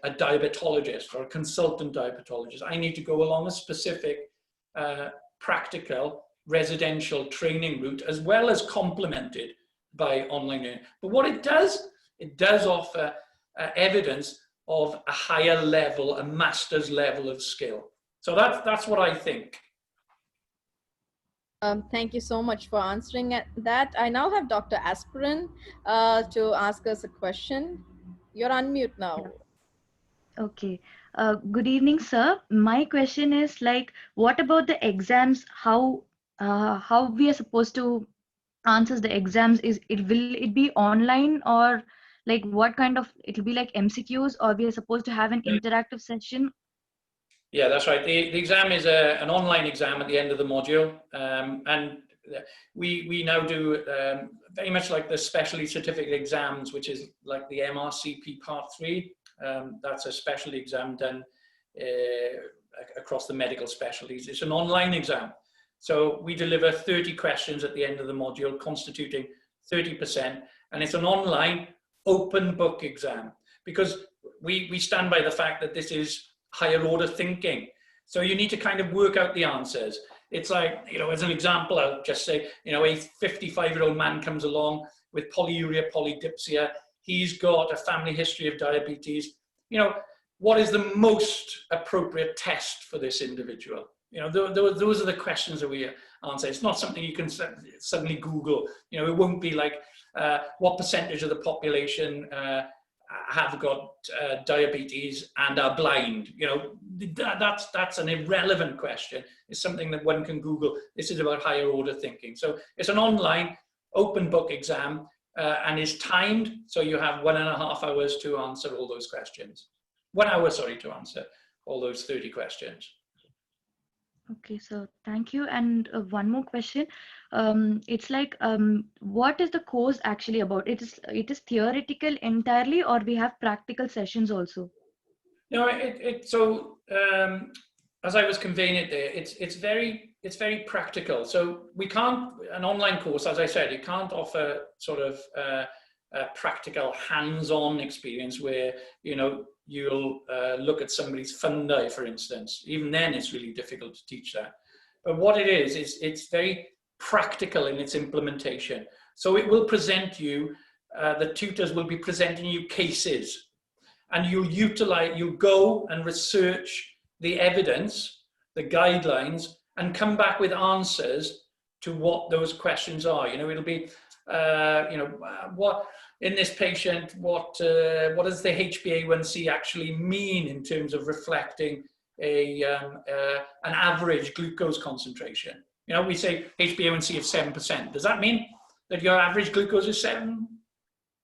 diabetologist or a consultant diabetologist. I need to go along a specific practical residential training route, as well as complemented by online learning. But what it does offer evidence of a higher level, a master's level of skill. So that's what I think. Thank you so much for answering that. I now have Dr. Aspirin to ask us a question. You're on mute now. Okay. Good evening, sir. My question is like, what about the exams? How we are supposed to answer the exams? Will it be online, or like what kind of, it'll be like MCQs, or we are supposed to have an interactive session? Yeah, that's right. The exam is an online exam at the end of the module, and we now do very much like the specialty certificate exams, which is like the MRCP Part 3. That's a specialty exam done across the medical specialties. It's an online exam. So we deliver 30 questions at the end of the module, constituting 30%. And it's an online open book exam, because we stand by the fact that this is higher order thinking. So you need to kind of work out the answers. It's like, as an example, I'll just say, a 55-year-old man comes along with polyuria, polydipsia. He's got a family history of diabetes. What is the most appropriate test for this individual? Those are the questions that we answer. It's not something you can suddenly Google. It won't be like, what percentage of the population have got diabetes and are blind? That's an irrelevant question. It's something that one can Google. This is about higher order thinking. So it's an online open book exam, and is timed, so you have 1.5 hours to answer all those questions. 1 hour, sorry, to answer all those 30 questions. Okay, so thank you. And one more question. It's like, what is the course actually about? It is theoretical entirely, or we have practical sessions also? No, as I was conveying it there, it's very practical. So we can't, an online course, as I said, it can't offer sort of a practical hands-on experience where, you'll look at somebody's fundi, for instance. Even then, it's really difficult to teach that. But what it is it's very practical in its implementation. So it will present you, the tutors will be presenting you cases, and you'll go and research the evidence, the guidelines, and come back with answers to what those questions are. It'll be, what in this patient, what does the HbA1c actually mean in terms of reflecting an average glucose concentration? We say HbA1c of 7%. Does that mean that your average glucose is 7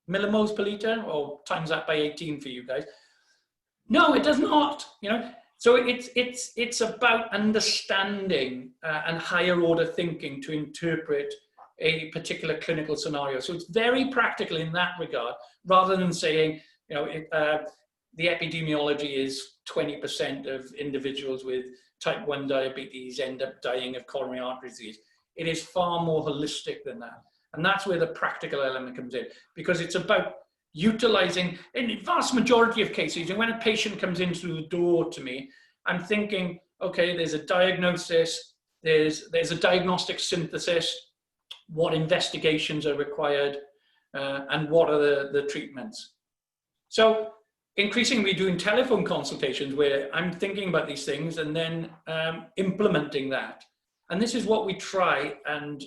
millimoles per liter, or times that by 18 for you guys? No, it does not. So it's about understanding and higher order thinking to interpret a particular clinical scenario. So it's very practical in that regard, rather than saying, the epidemiology is 20% of individuals with type 1 diabetes end up dying of coronary artery disease. It is far more holistic than that. And that's where the practical element comes in, because it's about utilizing, in the vast majority of cases, and when a patient comes in through the door to me, I'm thinking, okay, there's a diagnosis, there's a diagnostic synthesis, what investigations are required, and what are the treatments. So increasingly doing telephone consultations where I'm thinking about these things and then implementing that. And this is what we try and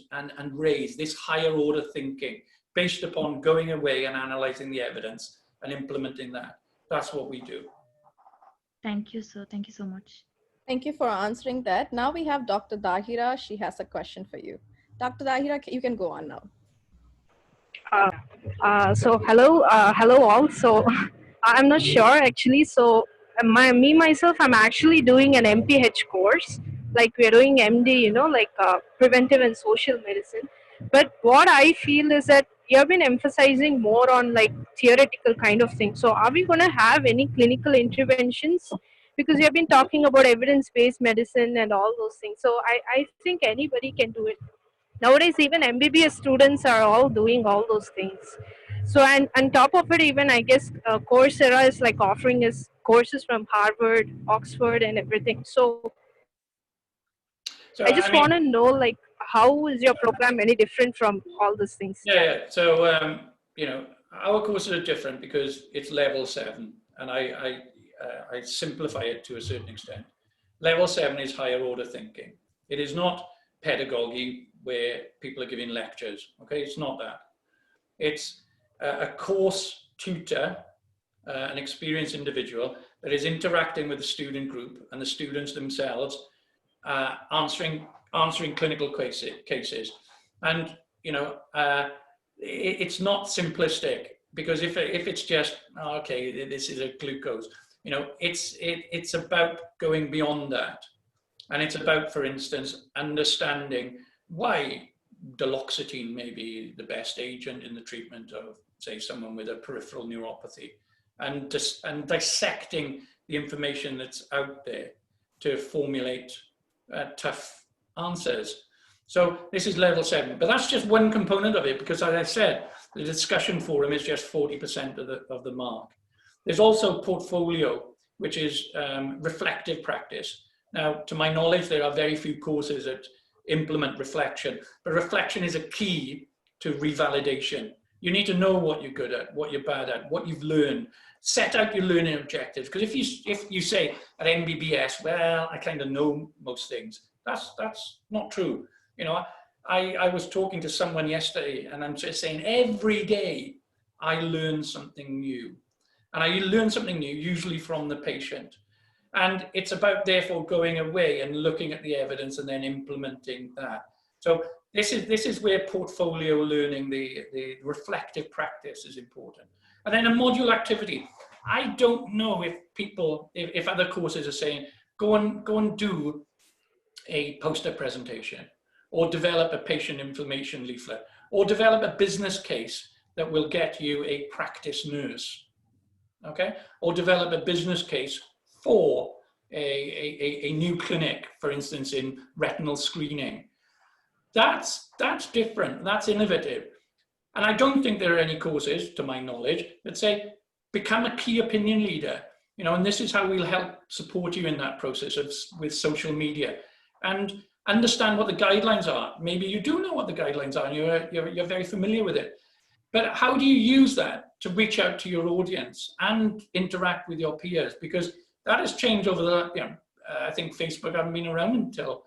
raise, this higher order thinking based upon going away and analyzing the evidence and implementing that. That's what we do. Thank you, sir. Thank you so much. Thank you for answering that. Now we have Dr. Dahira. She has a question for you. Dr. Dahira, you can go on now. So hello all. So I'm not sure actually. So myself, I'm actually doing an MPH course. like we're doing MD, like preventive and social medicine. But what I feel is that you have been emphasizing more on like theoretical kind of thing. So are we going to have any clinical interventions? Because you have been talking about evidence-based medicine and all those things. So I think anybody can do it. Nowadays, even MBBS students are all doing all those things. So, and on top of it, even I guess Coursera is like offering us courses from Harvard, Oxford, and everything. So, So I just I want to mean, know, like, how is your program any different from all these things? yeah. So you know, our courses are different because it's level 7, and I simplify it to a certain extent. Level 7 is higher order thinking. It is not pedagogy where people are giving lectures. Okay, it's not that. It's a course tutor, an experienced individual that is interacting with the student group and the students themselves, answering clinical cases. And you know, it's not simplistic, because if it's just okay, this is a glucose, you know, it's about going beyond that, and it's about, for instance, understanding why duloxetine may be the best agent in the treatment of, say, someone with a peripheral neuropathy, and dissecting the information that's out there to formulate tough answers. So this is level 7, but that's just one component of it, because as I said, the discussion forum is just 40% of the mark. There's also portfolio, which is reflective practice. Now, to my knowledge, there are very few courses that implement reflection, but reflection is a key to revalidation. You need to know what you're good at, what you're bad at, what you've learned. Set out your learning objectives, because if you say at MBBS, well, I kind of know most things, that's not true. You know, I was talking to someone yesterday, and I'm just saying every day I learn something new, and I learn something new usually from the patient. And it's about, therefore, going away and looking at the evidence and then implementing that. So this is where portfolio learning, the reflective practice is important. And then a module activity. I don't know if people, if other courses are saying, go and do a poster presentation, or develop a patient information leaflet, or develop a business case that will get you a practice nurse, okay? Or develop a business case for a new clinic, for instance, in retinal screening. That's different, that's innovative. And I don't think there are any courses, to my knowledge, that say, become a key opinion leader, you know, and this is how we'll help support you in that process with social media. And understand what the guidelines are. Maybe you do know what the guidelines are and you're very familiar with it. But how do you use that to reach out to your audience and interact with your peers? Because that has changed over the, you know, I think Facebook hasn't been around until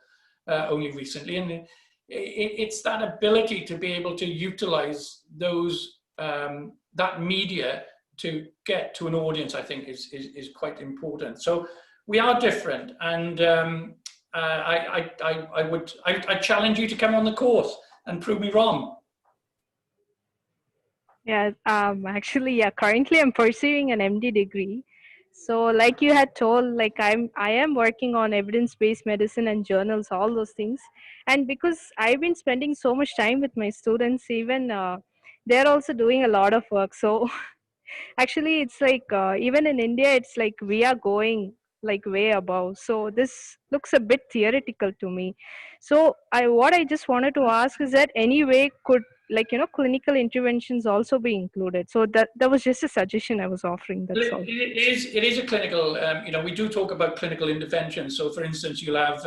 only recently. And it's that ability to be able to utilize those, that media to get to an audience, I think is quite important. So we are different, and I challenge you to come on the course and prove me wrong. Yeah, actually, yeah, currently I'm pursuing an MD degree. So like you had told, like I am working on evidence-based medicine and journals, all those things. And because I've been spending so much time with my students, even they're also doing a lot of work. So actually, it's like even in India, it's like we are going like way above. So this looks a bit theoretical to me. So what I just wanted to ask is that any way could, like, clinical interventions also be included? So that was just a suggestion I was offering. That's all. It is a clinical, you know, we do talk about clinical intervention. So for instance, you'll have,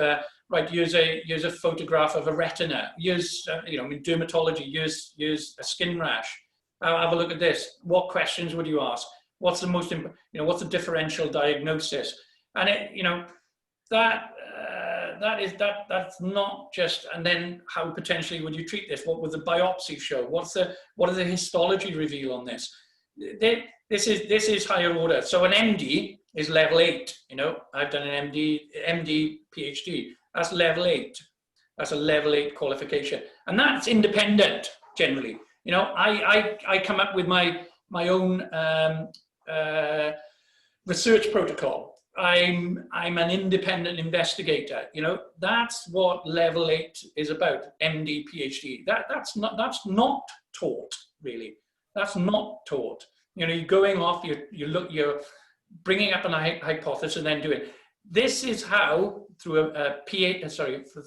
right, here's a photograph of a retina, here's, you know, in dermatology, here's a skin rash. Have a look at this. What questions would you ask? What's the most, you know, what's the differential diagnosis? And it, you know, that's not just, and then how potentially would you treat this? What would the biopsy show? What does the histology reveal on this? This is higher order. So an MD is level 8. You know, I've done an MD, PhD. That's level 8. That's a level 8 qualification, and that's independent generally. You know, I come up with my own research protocol. I'm an independent investigator. You know, that's what level 8 is about. MD, PhD. That's not taught really. That's not taught. You know, you're going off. You're bringing up an hypothesis and then doing. This is how through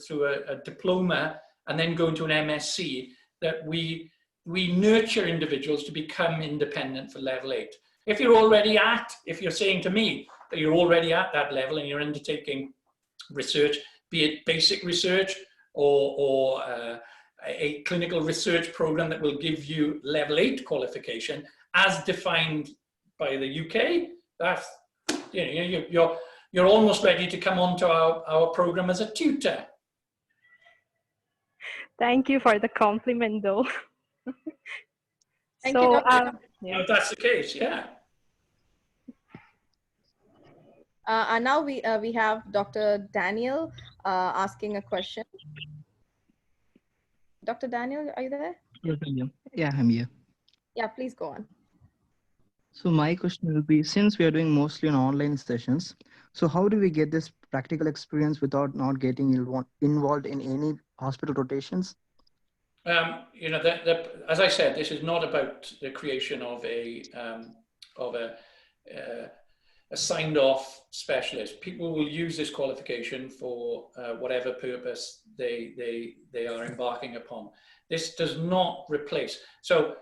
through a diploma and then going to an MSc that we nurture individuals to become independent for level 8. If you're saying to me that you're already at that level and you're undertaking research, be it basic research or a clinical research program that will give you level 8 qualification as defined by the UK, that's, you know, you're almost ready to come onto our program as a tutor. Thank you for the compliment, though. Thank you, Dr. Yeah. If that's the case, yeah. And now we have Dr. Daniel asking a question. Dr. Daniel, are you there? Yes, I'm here. Yeah, I'm here. Yeah, please go on. So my question will be, since we are doing mostly on online sessions, so how do we get this practical experience without not getting involved in any hospital rotations? You know, as I said, this is not about the creation of a signed off specialist. People will use this qualification for whatever purpose they are embarking upon. This does not replace. So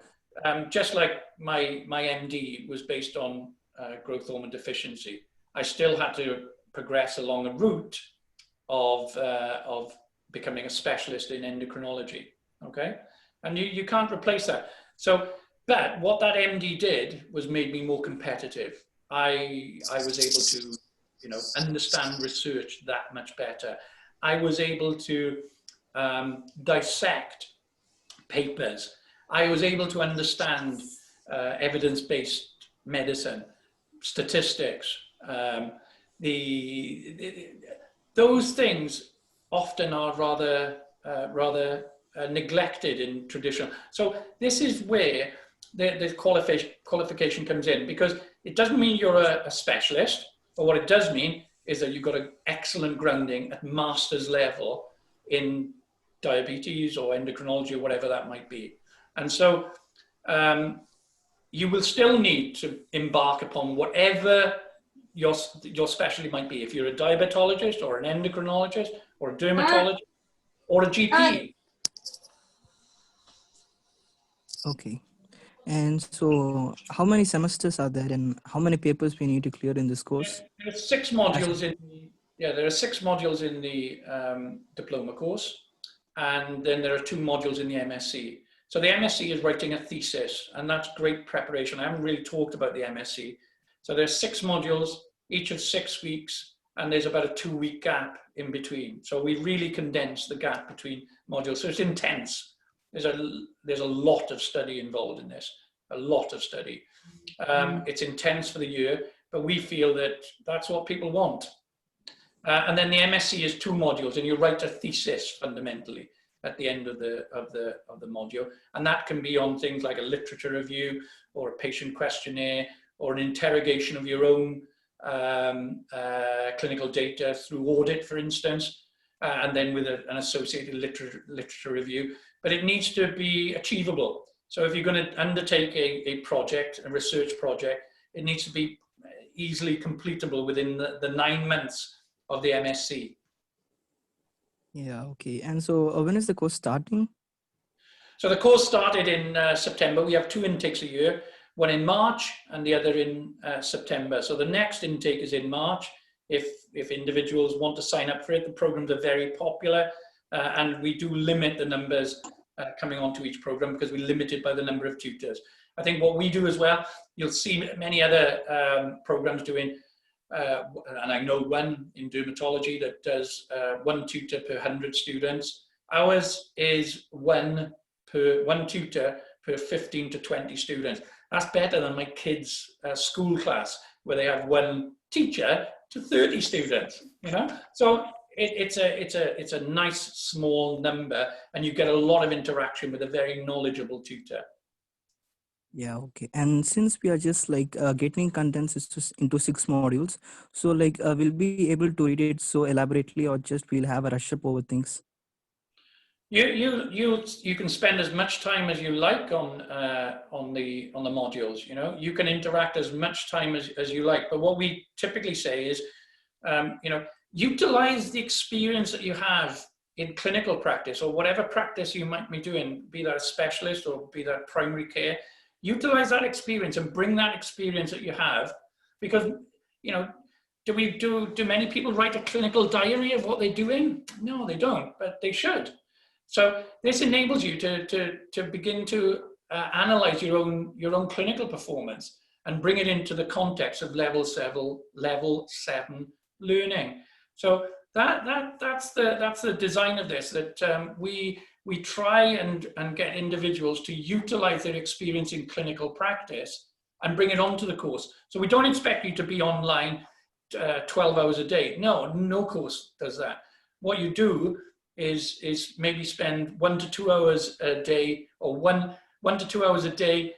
just like my MD was based on growth hormone deficiency, I still had to progress along a route of becoming a specialist in endocrinology. Okay, and you can't replace that. So, but what that MD did was made me more competitive. I was able to, you know, understand research that much better. I was able to dissect papers. I was able to understand evidence-based medicine, statistics. Those things often are rather neglected in traditional. So this is where the qualification comes in, because it doesn't mean you're a specialist, but what it does mean is that you've got an excellent grounding at master's level in diabetes or endocrinology or whatever that might be. And so you will still need to embark upon whatever your specialty might be. If you're a diabetologist or an endocrinologist or a dermatologist or a GP. Okay. And so how many semesters are there and how many papers we need to clear in this course? There are 6 modules there are 6 modules in the diploma course, and then there are 2 modules in the MSc. So the MSc is writing a thesis, and that's great preparation. I haven't really talked about the MSc. So there's 6 modules, each of 6 weeks, and there's about a 2-week gap in between. So we really condense the gap between modules. So it's intense. There's a lot of study involved in this, a lot of study. It's intense for the year, but we feel that that's what people want. And then the MSc is 2 modules, and you write a thesis fundamentally at the end of the module, and that can be on things like a literature review or a patient questionnaire or an interrogation of your own clinical data through audit, for instance, and then with an associated literature review. But it needs to be achievable. So if you're going to undertake a project, a research project, it needs to be easily completable within the 9 months of the MSc. Yeah, okay. And so when is the course starting? So the course started in September. We have 2 intakes a year, one in March and the other in September. So the next intake is in March. If individuals want to sign up for it, the programs are very popular. And we do limit the numbers coming onto each program because we're limited by the number of tutors. I think what we do as well, you'll see many other programs doing, and I know one in dermatology that does 1 tutor per 100 students. Ours is one tutor per 15 to 20 students. That's better than my kids' school class, where they have 1 teacher to 30 students. You know, so it's a nice small number, and you get a lot of interaction with a very knowledgeable tutor. Yeah, okay. And since we are just like getting contents into 6 modules, so like we'll be able to read it so elaborately, or just we'll have a rush up over things. You can spend as much time as you like on the modules. You know, you can interact as much time as you like. But what we typically say is, you know, utilize the experience that you have in clinical practice or whatever practice you might be doing, be that a specialist or be that primary care. Utilize that experience and bring that experience that you have, because you know. Do many people write a clinical diary of what they're doing? No, they don't, but they should. So this enables you to begin to analyze your own clinical performance and bring it into the context of level 7 learning. So that's the design of this, that we try and get individuals to utilize their experience in clinical practice and bring it onto the course. So we don't expect you to be online 12 hours a day. No course does that. What you do is maybe spend 1 to 2 hours a day, or one to 2 hours a day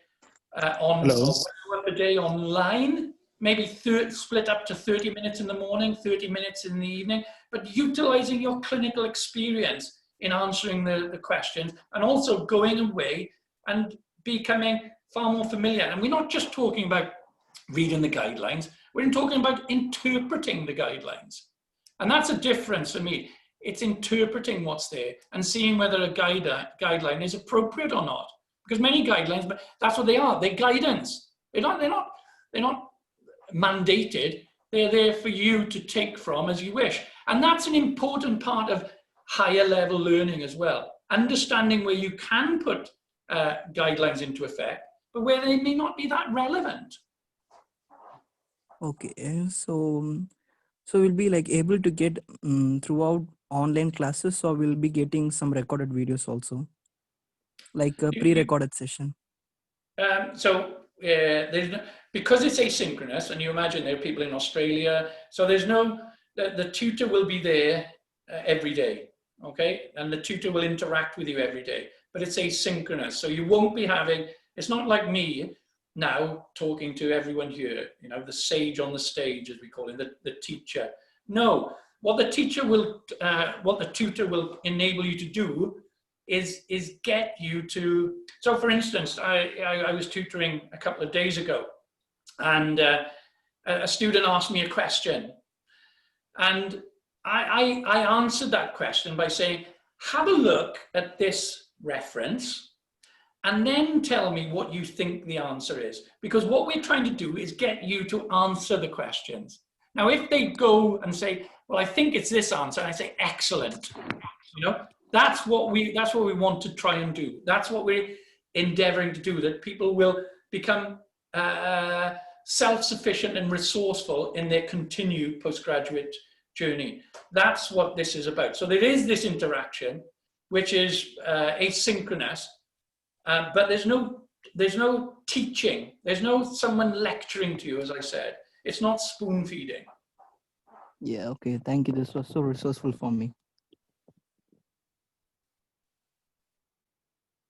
on, Hello. or 1 hour a day online, maybe split up to 30 minutes in the morning, 30 minutes in the evening, but utilizing your clinical experience in answering the questions, and also going away and becoming far more familiar. And we're not just talking about reading the guidelines, we're talking about interpreting the guidelines. And that's a difference for me. It's interpreting what's there and seeing whether a guideline is appropriate or not. Because many guidelines, but that's what they are. They're guidance. They're not mandated. They're there for you to take from as you wish. And that's an important part of higher level learning as well. Understanding where you can put guidelines into effect, but where they may not be that relevant. Okay, so we'll be like able to get throughout online classes, or we'll be getting some recorded videos also, like a pre-recorded session. There's no, because it's asynchronous, and you imagine there are people in Australia, so there's no, the tutor will be there every day, okay? And the tutor will interact with you every day, but it's asynchronous. So you won't be having, it's not like me now talking to everyone here, you know, the sage on the stage, as we call him, the teacher. No, what the tutor will enable you to do is get you to, so for instance, I was tutoring a couple of days ago, and a student asked me a question, and I answered that question by saying, have a look at this reference and then tell me what you think the answer is. Because what we're trying to do is get you to answer the questions. Now, if they go and say, well, I think it's this answer, and I say, excellent, you know, that's what we want to try and do. That's what we're endeavoring to do, that people will become self-sufficient and resourceful in their continued postgraduate journey. That's what this is about. So there is this interaction, which is asynchronous, but there's no teaching. There's no someone lecturing to you, as I said. It's not spoon feeding. Yeah, okay. Thank you. This was so resourceful for me.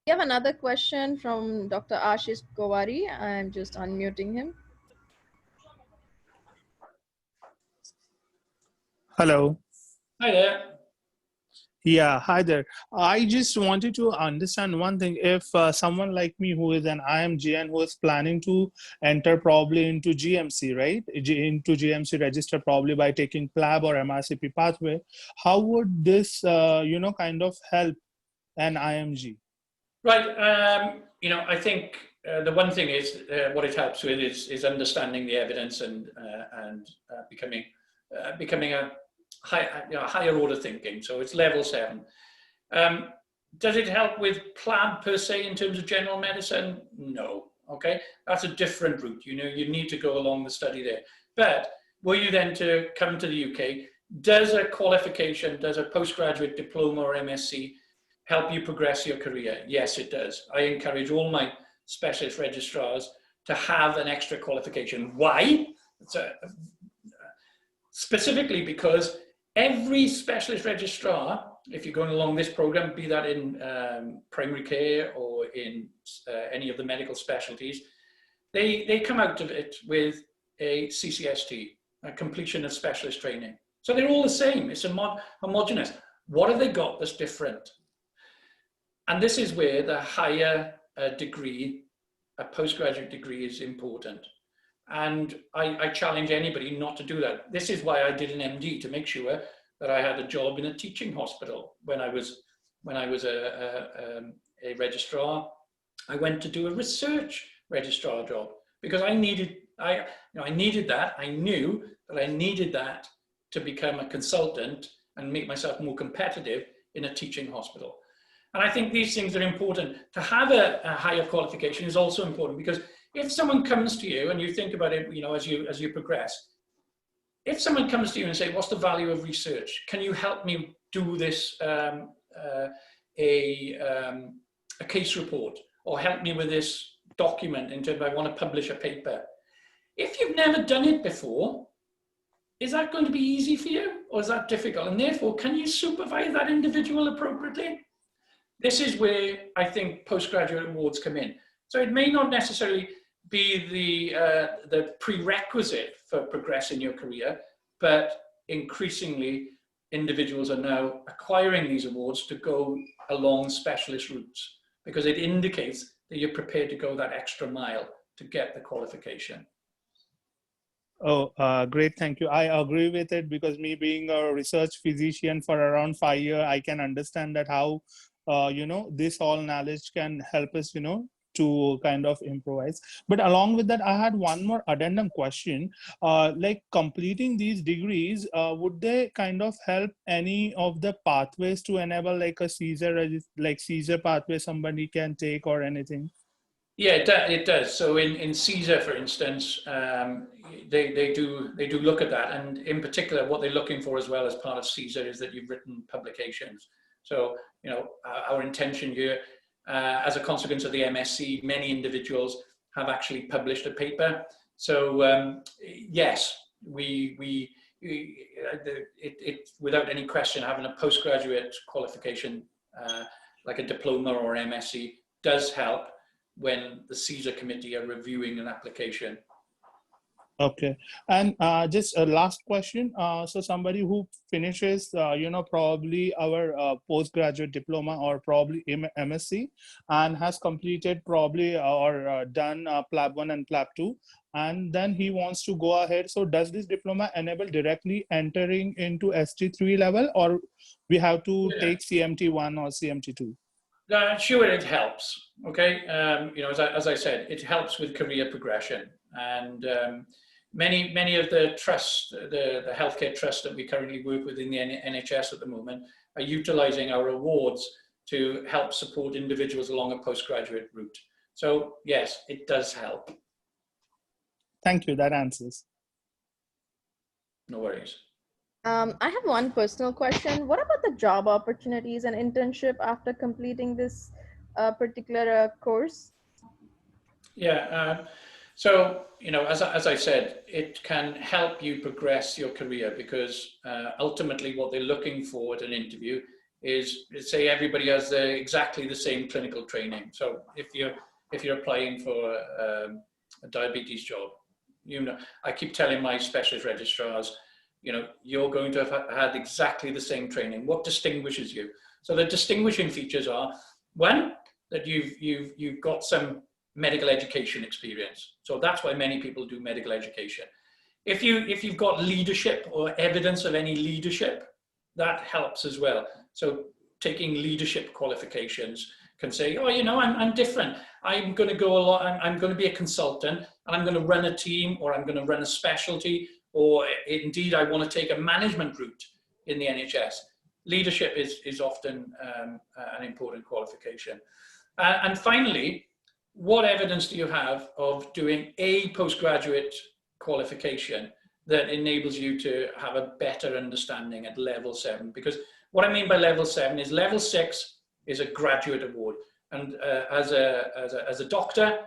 We have another question from Dr. Ashish Kowari. I'm just unmuting him. Hello. Hi there. Yeah, hi there. I just wanted to understand one thing. If someone like me who is an IMG and who is planning to enter probably into GMC, right? Into GMC register probably by taking PLAB or MRCP pathway, how would this, kind of help an IMG? Right. You know, I think the one thing is what it helps with is understanding the evidence and becoming a higher order thinking. So it's level 7. Does it help with PLAB per se in terms of general medicine? No. Okay, that's a different route. You know, you need to go along the study there. But were you then to come to the UK, does a qualification, does a postgraduate diploma or MSc help you progress your career? Yes, it does. I encourage all my specialist registrars to have an extra qualification. Why? Specifically because every specialist registrar if you're going along this program, be that in primary care or in any of the medical specialties, they come out of it with a CCST, a completion of specialist training. So they're all the same. It's homogenous. What have they got that's different? And this is where the higher degree, a postgraduate degree, is important. And I challenge anybody not to do that. This is why I did an MD, to make sure that I had a job in a teaching hospital. When I was a registrar, I went to do a research registrar job because I needed that. I knew that I needed that to become a consultant and make myself more competitive in a teaching hospital. And I think these things are important. To have a higher qualification is also important, because if someone comes to you and you think about it, as you progress, if someone comes to you and say, what's the value of research? Can you help me do this, a case report, or help me with this document in terms of I want to publish a paper? If you've never done it before, is that going to be easy for you, or is that difficult? And therefore, can you supervise that individual appropriately? This is where I think postgraduate awards come in. So it may not necessarily be the prerequisite for progressing your career, but increasingly individuals are now acquiring these awards to go along specialist routes, because it indicates that you're prepared to go that extra mile to get the qualification. Oh, great. Thank you. I agree with it, because me being a research physician for around 5 years, I can understand that how, this all knowledge can help us, to kind of improvise. But along with that, I had one more addendum question. Like completing these degrees, would they kind of help any of the pathways to enable like a Caesar pathway somebody can take or anything? Yeah, it does. So in Caesar, for instance, they do look at that, and in particular, what they're looking for as well as part of Caesar is that you've written publications. So our intention here, as a consequence of the MSc, many individuals have actually published a paper. So yes, it without any question, having a postgraduate qualification like a diploma or MSc does help when the Caesar committee are reviewing an application. Okay, and just a last question. So somebody who finishes, probably our postgraduate diploma or probably MSc, and has completed probably or done PLAB 1 and PLAB 2, and then he wants to go ahead. So does this diploma enable directly entering into ST3 level, or we have to take CMT 1 or CMT 2? Sure, it helps. Okay, as I said, it helps with career progression, and many of the trusts, the healthcare trusts that we currently work with in the NHS at the moment, are utilising our awards to help support individuals along a postgraduate route. So yes, it does help. Thank you. That answers. No worries. I have one personal question. What about the job opportunities and internship after completing this particular course? Yeah, so, as I said, it can help you progress your career, because ultimately what they're looking for at an interview is, say everybody has exactly the same clinical training. So if you're applying for a diabetes job, I keep telling my specialist registrars, you're going to have had exactly the same training. What distinguishes you? So the distinguishing features are, one, that you've got some medical education experience. So that's why many people do medical education. If you've got leadership or evidence of any leadership, that helps as well. So taking leadership qualifications can say, oh, I'm different. I'm going to go along, I'm going to be a consultant, and I'm going to run a team, or I'm going to run a specialty, or indeed I want to take a management route in the NHS. Leadership is often an important qualification. And finally, what evidence do you have of doing a postgraduate qualification that enables you to have a better understanding at level 7? Because what I mean by level 7 is level 6 is a graduate award. And as a doctor,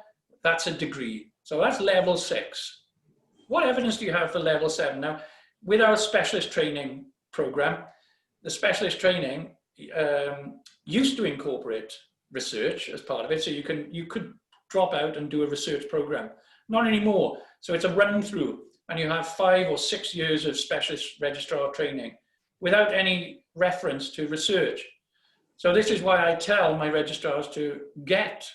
that's a degree. So that's level 6. What evidence do you have for level 7? Now, with our specialist training program, the specialist training used to incorporate research as part of it, so you could drop out and do a research program. Not anymore. So it's a run through, and you have 5 or 6 years of specialist registrar training without any reference to research. So this is why I tell my registrars to get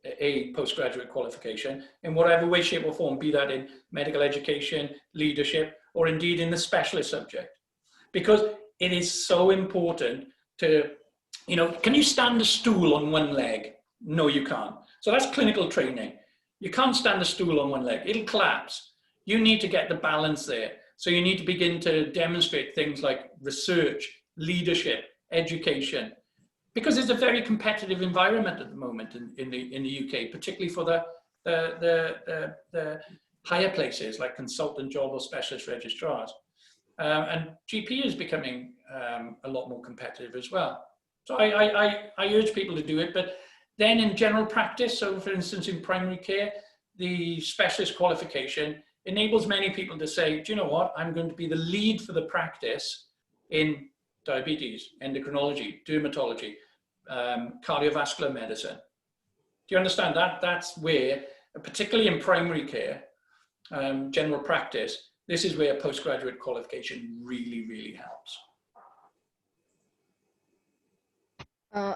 a postgraduate qualification in whatever way, shape or form, be that in medical education, leadership, or indeed in the specialist subject. Because it is so important to, you know, can you stand a stool on one leg? No, you can't. So that's clinical training. You can't stand a stool on one leg. It'll collapse. You need to get the balance there. So you need to begin to demonstrate things like research, leadership, education, because it's a very competitive environment at the moment in the UK, particularly for the higher places like consultant job or specialist registrars. And GP is becoming a lot more competitive as well. So I urge people to do it, but then in general practice, so for instance, in primary care, the specialist qualification enables many people to say, do you know what, I'm going to be the lead for the practice in diabetes, endocrinology, dermatology, cardiovascular medicine. Do you understand that? That's where, particularly in primary care, general practice, this is where postgraduate qualification really, really helps.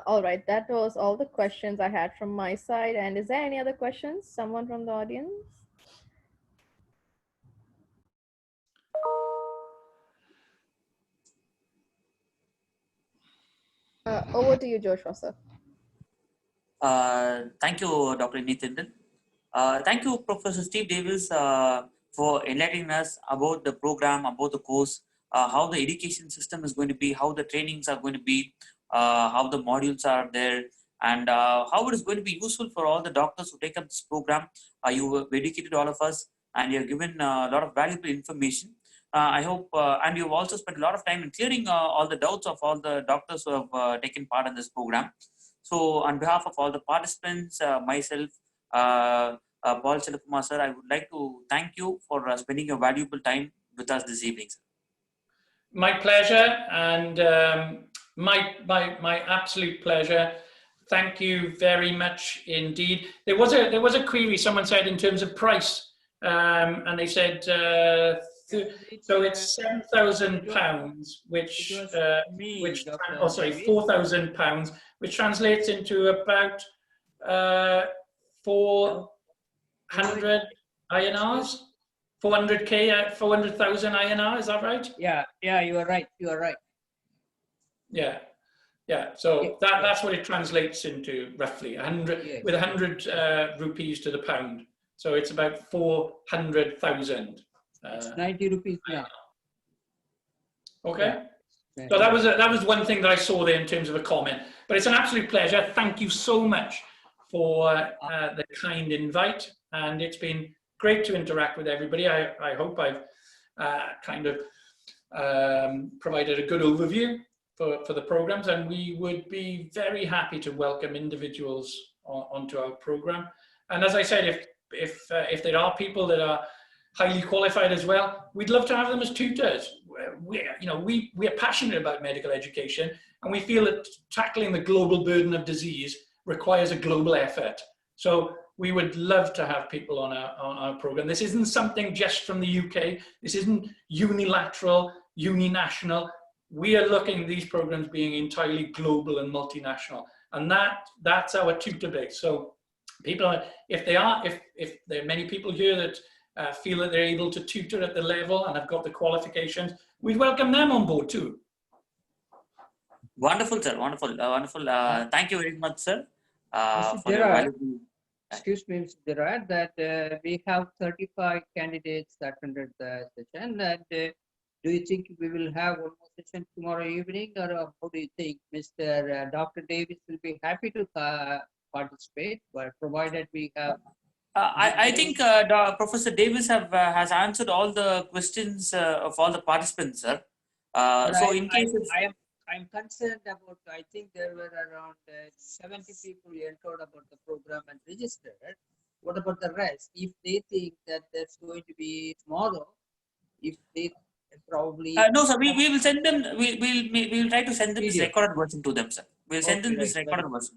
All right, that was all the questions I had from my side. And is there any other questions? Someone from the audience? Over to you, Joshua, sir. Thank you, Dr. Nithin. Thank you, Professor Steve Davis, for enlightening us about the program, about the course, how the education system is going to be, how the trainings are going to be, how the modules are there, and how it is going to be useful for all the doctors who take up this program. You have educated all of us, and you have given a lot of valuable information. I hope, and you've also spent a lot of time in clearing all the doubts of all the doctors who have taken part in this program. So on behalf of all the participants, myself, Paul Chalakumar sir, I would like to thank you for spending your valuable time with us this evening, sir. My pleasure, and my absolute pleasure. Thank you very much indeed. There was a query someone said in terms of price, and they said so it's £7,000, which £4,000, which translates into about 400 INRs, 400k, 400,000 INR. Is that right? Yeah, you are right. You are right. Yeah. So that's what it translates into roughly 100 with 100 rupees to the pound. So it's about 400,000. It's 90 rupees now. Okay. Yeah. So that was one thing that I saw there in terms of a comment. But it's an absolute pleasure. Thank you so much for the kind invite, and it's been great to interact with everybody. I hope I've kind of provided a good overview for the programs, and we would be very happy to welcome individuals onto our program. And as I said, if there are people that are highly qualified as well, we'd love to have them as tutors. We are passionate about medical education, and we feel that tackling the global burden of disease requires a global effort. So we would love to have people on our program. This isn't something just from the UK. This isn't unilateral, uninational. We are looking at these programs being entirely global and multinational, and that's our tutor base. So people, if there are many people here that feel that they're able to tutor at the level and have got the qualifications, we'd welcome them on board too. Wonderful, sir. Wonderful. Thank you very much, sir. For your valuable... Excuse me, Mr. Gerard, that we have 35 candidates that attended the session. And do you think we will have one more session tomorrow evening, or how do you think? Mr. Dr. Davis will be happy to participate, but provided we have... I think Professor Davis has answered all the questions of all the participants, sir. So in case I'm concerned about, I think there were around 70 people entered about the program and registered. What about the rest? If they think that there's going to be tomorrow, if they probably. No, sir. We will send them. We will try to send them this Video. recorded version to them, sir. We'll send them Okay, this right. recorded version.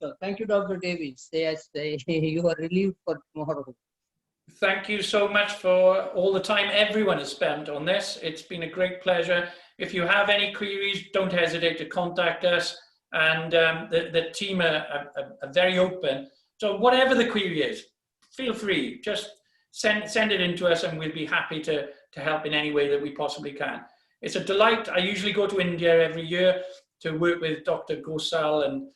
So thank you, Dr. Davis. Yes, you are relieved for tomorrow. Thank you so much for all the time everyone has spent on this. It's been a great pleasure. If you have any queries, don't hesitate to contact us. And the team are very open. So whatever the query is, feel free. Just send it in to us and we'll be happy to help in any way that we possibly can. It's a delight. I usually go to India every year to work with Dr. Gosal and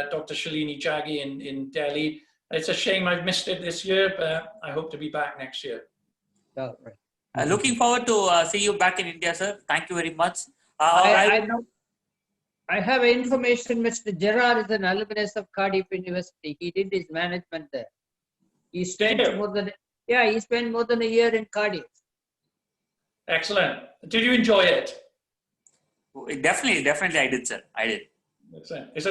Dr. Shalini Jaggi in Delhi. It's a shame I've missed it this year, but I hope to be back next year. Oh, right. Looking forward to see you back in India, sir. Thank you very much. I have information. Mr. Gerard is an alumnus of Cardiff University. He did his management there. He spent more than a year in Cardiff. Excellent. Did you enjoy it? Definitely, I did, sir. I did. It's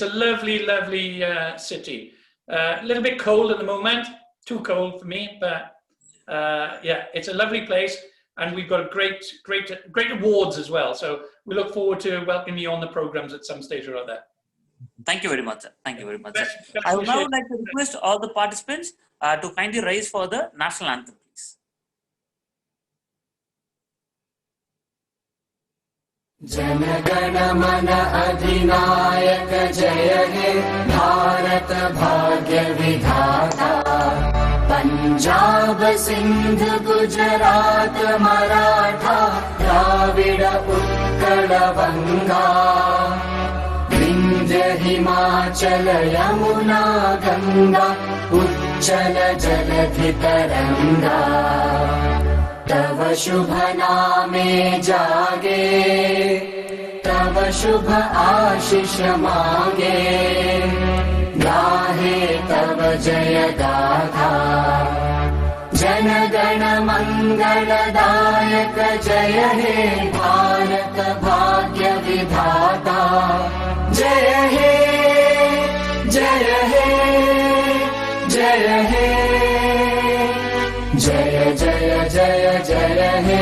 a lovely city. A little bit cold at the moment, too cold for me, but yeah, it's a lovely place, and we've got great awards as well. So we look forward to welcoming you on the programs at some stage or other. Thank you very much, sir. Thank you very much, sir. I would now like to request all the participants to kindly rise for the national anthem, please. जनगण मन अधिनायक जय हे भारत भाग्य विधाता पंजाब सिंध गुजरात मराठा द्राविड उत्कल बंगा विंध्य हिमाचल यमुना गंगा उच्चल जलधि तरंगा तव शुभ नामे जागे तव शुभ आशीष मांगे गाहे तव जय गाथा जन गण मंगलदायक जय हे भारत भाग्य विधाता जय हे जय हे जय हे जय जय जय जय हे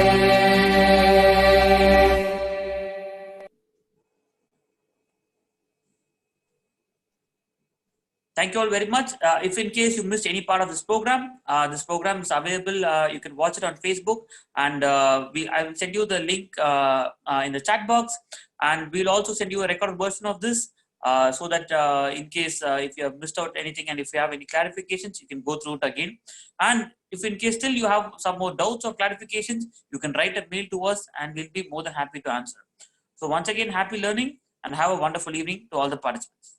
Thank you all very much. If in case you missed any part of this program is available. You can watch it on Facebook, and I will send you the link in the chat box, and we'll also send you a recorded version of this so that in case if you have missed out anything and if you have any clarifications, you can go through it again. And if in case still you have some more doubts or clarifications, you can write a mail to us and we'll be more than happy to answer. So once again, happy learning and have a wonderful evening to all the participants.